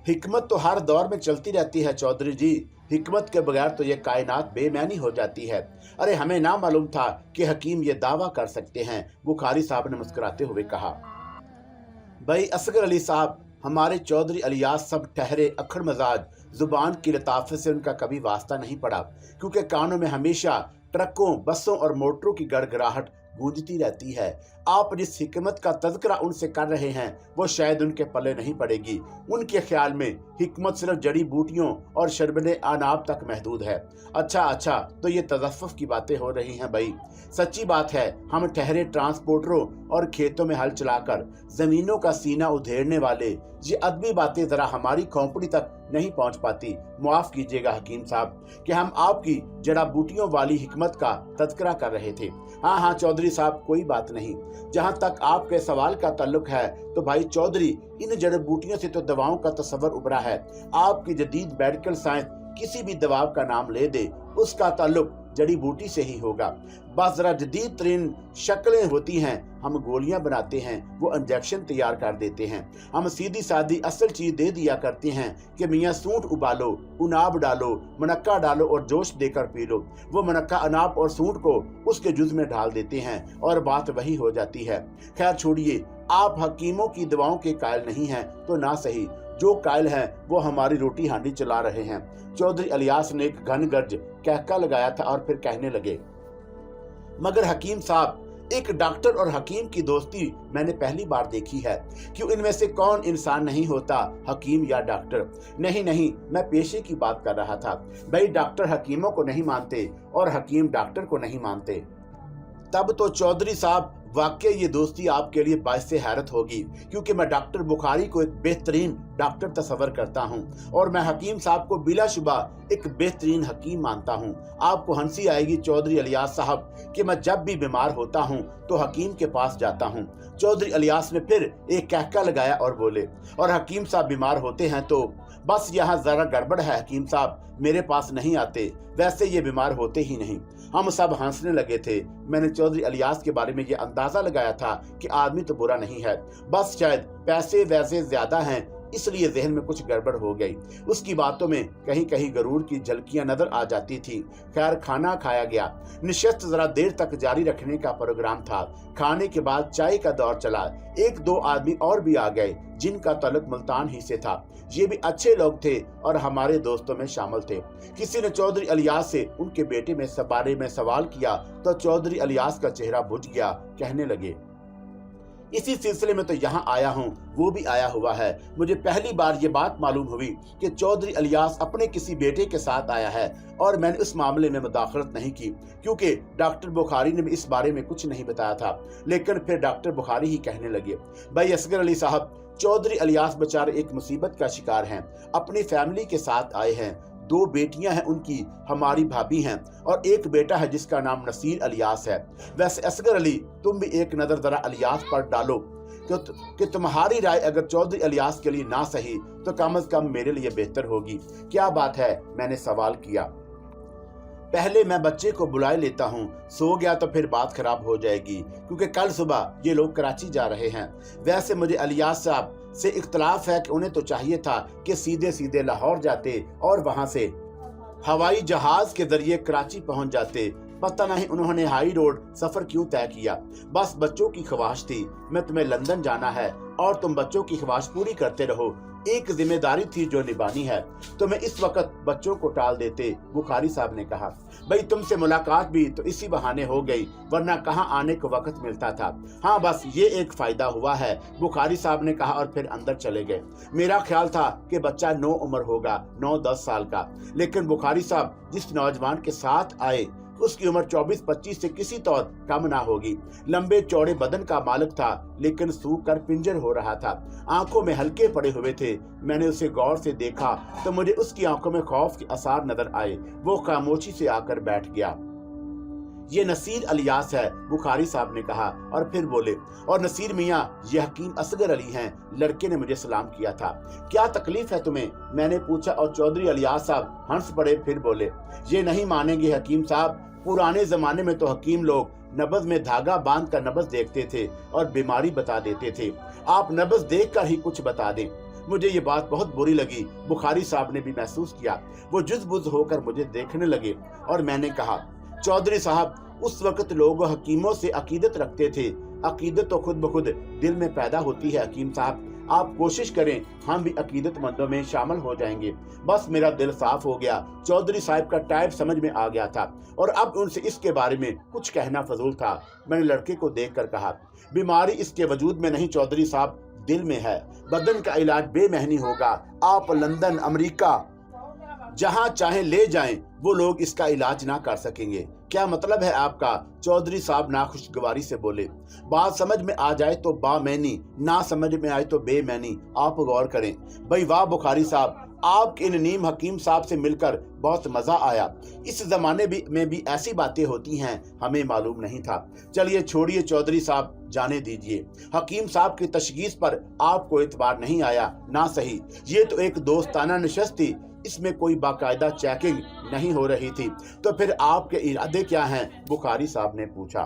हिकमत तो हर दौर में चलती रहती है चौधरी जी, हिकमत के बगैर तो ये कायनात बेमैनी हो जाती है। अरे हमें ना मालूम था कि हकीम ये दावा कर सकते हैं। बुखारी साहब ने मुस्कुराते हुए कहा, भाई असगर अली साहब, हमारे चौधरी इलियास सब ठहरे अखड़ मजाज, जुबान की लताफत से उनका कभी वास्ता नहीं पड़ा, क्योंकि कानों में हमेशा ट्रकों, बसों और मोटरों की गड़गड़ाहट गूंजती रहती है। आप जिस हिकमत का तज़किरा उनसे कर रहे हैं वो शायद उनके पल्ले नहीं पड़ेगी। उनके ख्याल में हिकमत सिर्फ जड़ी बूटियों और शरबने आनाब तक महदूद है। अच्छा, तो ये तज़फ़्फ़ुफ़ की बातें हो रही हैं भाई। सच्ची बात है, हम ठहरे ट्रांसपोर्टरों और खेतों में हल चलाकर ज़मीनों का सीना उधेड़ने वाले ये अदबी बातें ज़रा हमारी खोपड़ी तक नहीं पहुंच पाती। मुआफ़ कीजिएगा हकीम साहब कि हम आपकी जड़ा बूटियों वाली हिकमत का तज़किरा कर रहे थे। हाँ चौधरी साहब, कोई बात नहीं। जहाँ तक आपके सवाल का ताल्लुक है तो भाई चौधरी, इन जड़ बूटियों से तो दवाओं का तस्वर उभरा है। आपकी जदीद मेडिकल साइंस किसी भी दवा का नाम ले दे, उसका ताल्लुक जड़ी बूटी से ही होगा। बस जरा जदीद तरीन शक्लें होती हैं, हम गोलियां बनाते हैं, वो इंजेक्शन तैयार कर देते हैं। हम सीधी सादी असल चीज दे दिया करते हैं कि मियाँ सूंठ उबालो, उनाब डालो, मुनक्का डालो और जोश देकर पी लो। वो मुनक्का, अनाब और सूंठ को उसके जुज में डाल देते हैं और बात वही हो जाती है। खैर छोड़िए, आप हकीमों की दवाओं के कायल नहीं हैं तो ना सही, जो कायल हैं वो हमारी रोटी हांडी चला रहे हैं। चौधरी इलियास ने एक घन गर्ज कहका लगाया था और फिर कहने लगे, मगर हकीम साहब, एक डॉक्टर और हकीम की दोस्ती मैंने पहली बार देखी है। क्यों, इनमें से कौन इंसान नहीं होता हकीम या डॉक्टर? नहीं, मैं पेशे की बात कर रहा था। भाई डॉक्टर हकीमों को नहीं मानते और हकीम डॉक्टर को नहीं मानते। तब तो चौधरी साहब वाकई ये दोस्ती आपके लिए बाइसे हैरत होगी, क्योंकि मैं डॉक्टर बुखारी को एक बेहतरीन डॉक्टर तस्वर करता हूं और मैं हकीम साहब को बिलाशुबा एक बेहतरीन हकीम मानता हूं। आपको हंसी आएगी चौधरी इलियास साहब कि मैं जब भी बीमार होता हूं तो हकीम के पास जाता हूं। चौधरी इलियास ने फिर एक कहका लगाया और बोले, और हकीम साहब बीमार होते हैं तो बस यहाँ जरा गड़बड़ है हकीम साहब, मेरे पास नहीं आते, वैसे ये बीमार होते ही नहीं। हम सब हंसने लगे थे। मैंने चौधरी इलियास के बारे में ये अंदाजा लगाया था कि आदमी तो बुरा नहीं है, बस शायद पैसे वैसे ज्यादा हैं, इसलिए जहन में कुछ गड़बड़ हो गई। उसकी बातों में कहीं कहीं गरूर की झलकियां नजर आ जाती थी। खैर खाना खाया गया। निश्चित जरा देर तक जारी रखने का प्रोग्राम था। खाने के बाद चाय का दौर चला। एक दो आदमी और भी आ गए जिनका ताल्लुक मुल्तान ही से था। ये भी अच्छे लोग थे और हमारे दोस्तों में शामिल थे। किसी ने चौधरी इलियास से उनके बेटे में बारे में सवाल किया तो चौधरी इलियास का चेहरा बुझ गया। कहने लगे, इसी सिलसिले में तो यहाँ आया हूँ, वो भी आया हुआ है। मुझे पहली बार ये बात मालूम हुई कि चौधरी इलियास अपने किसी बेटे के साथ आया है और मैंने उस मामले में मुदाखलत नहीं की, क्योंकि डॉक्टर बुखारी ने भी इस बारे में कुछ नहीं बताया था। लेकिन फिर डॉक्टर बुखारी ही कहने लगे, भाई असगर अली साहब, चौधरी इलियास बेचारे एक मुसीबत का शिकार हैं। अपनी फैमिली के साथ आए हैं। 2 बेटियां हैं उनकी हमारी भाभी हैं और एक बेटा है जिसका नाम नसीर अलियास है। वैसे असगर अली, तुम भी एक नजर जरा अलियास पर डालो कि तुम्हारी राय अगर चौधरी अलियास के लिए ना सही तो कम से कम मेरे लिए बेहतर होगी। क्या बात है, मैंने सवाल किया। पहले मैं बच्चे को बुलाए लेता हूँ, सो गया तो फिर बात खराब हो जाएगी, क्योंकि कल सुबह ये लोग कराची जा रहे हैं। वैसे मुझे अलियास साहब से इख्तलाफ है कि उन्हें तो चाहिए था कि सीधे सीधे लाहौर जाते और वहां से हवाई जहाज के जरिए कराची पहुंच जाते। पता नहीं उन्होंने हाई रोड सफर क्यों तय किया। बस बच्चों की ख्वाहिश थी, मैं तुम्हें लंदन जाना है और तुम बच्चों की ख्वाहिश पूरी करते रहो, एक जिम्मेदारी थी जो निभानी है। तो मैं इस वक्त बच्चों को टाल देते। बुखारी साहब ने कहा, भाई तुमसे मुलाकात भी तो इसी बहाने हो गई, वरना कहाँ आने को वक्त मिलता था। हाँ बस ये एक फायदा हुआ है, बुखारी साहब ने कहा और फिर अंदर चले गए। मेरा ख्याल था कि बच्चा 9 उम्र होगा, 9-10 साल का, लेकिन बुखारी साहब जिस नौजवान के साथ आए उसकी उम्र 24-25 से किसी तौर कम ना होगी। लंबे चौड़े बदन का मालिक था, लेकिन सूख कर पिंजर हो रहा था। आंखों में हल्के पड़े हुए थे। मैंने उसे गौर से देखा तो मुझे उसकी आंखों में खौफ के आसार नजर आए। वो खामोशी से आकर बैठ गया। ये नसीर अलियास है, बुखारी साहब ने कहा और फिर बोले, और नसीर मियाँ ये हकीम असगर अली हैं। लड़के ने मुझे सलाम किया था। क्या तकलीफ है तुम्हें, मैंने पूछा और चौधरी अलियास साहब हंस पड़े। फिर बोले, ये नहीं मानेंगे हकीम साहब, पुराने जमाने में तो हकीम लोग नब्ज में धागा बांध कर नब्ज देखते थे और बीमारी बता देते थे। आप नब्ज देख कर ही कुछ बता दें। मुझे ये बात बहुत बुरी लगी। बुखारी साहब ने भी महसूस किया। वो जुज़-बुज़ होकर मुझे देखने लगे और मैंने कहा, चौधरी साहब उस वक्त लोग हकीमों से अकीदत रखते थे। अकीदत तो खुद ब खुद दिल में पैदा होती है हकीम साहब। आप कोशिश करें, हम भी अकीदतमंदों में शामिल हो जाएंगे। बस मेरा दिल साफ हो गया। चौधरी साहब का टाइप समझ में आ गया था और अब उनसे इसके बारे में कुछ कहना फजूल था। मैंने लड़के को देखकर कहा, बीमारी इसके वजूद में नहीं चौधरी साहब, दिल में है। बदन का इलाज बेमहनी होगा। आप लंदन, अमेरिका, जहां चाहे ले जाएं, वो लोग इसका इलाज ना कर सकेंगे। क्या मतलब है आपका, चौधरी साहब नाखुशगवारी से बोले। बात समझ में आ जाए तो बामैनी, ना समझ में आए तो बेमैनी। आप गौर करें। भाई वाह बुखारी साहब, आपके इन नीम हकीम साहब से मिलकर बहुत मजा आया। इस जमाने में भी ऐसी बातें होती हैं, हमें मालूम नहीं था। चलिए छोड़िए चौधरी साहब, जाने दीजिए। हकीम साहब की तशखीस पर आपको एतबार नहीं आया, ना सही। ये तो एक दोस्ताना नशस्त थी, इसमें कोई बाकायदा चेकिंग नहीं हो रही थी। तो फिर आपके इरादे क्या हैं, बुखारी साहब ने पूछा।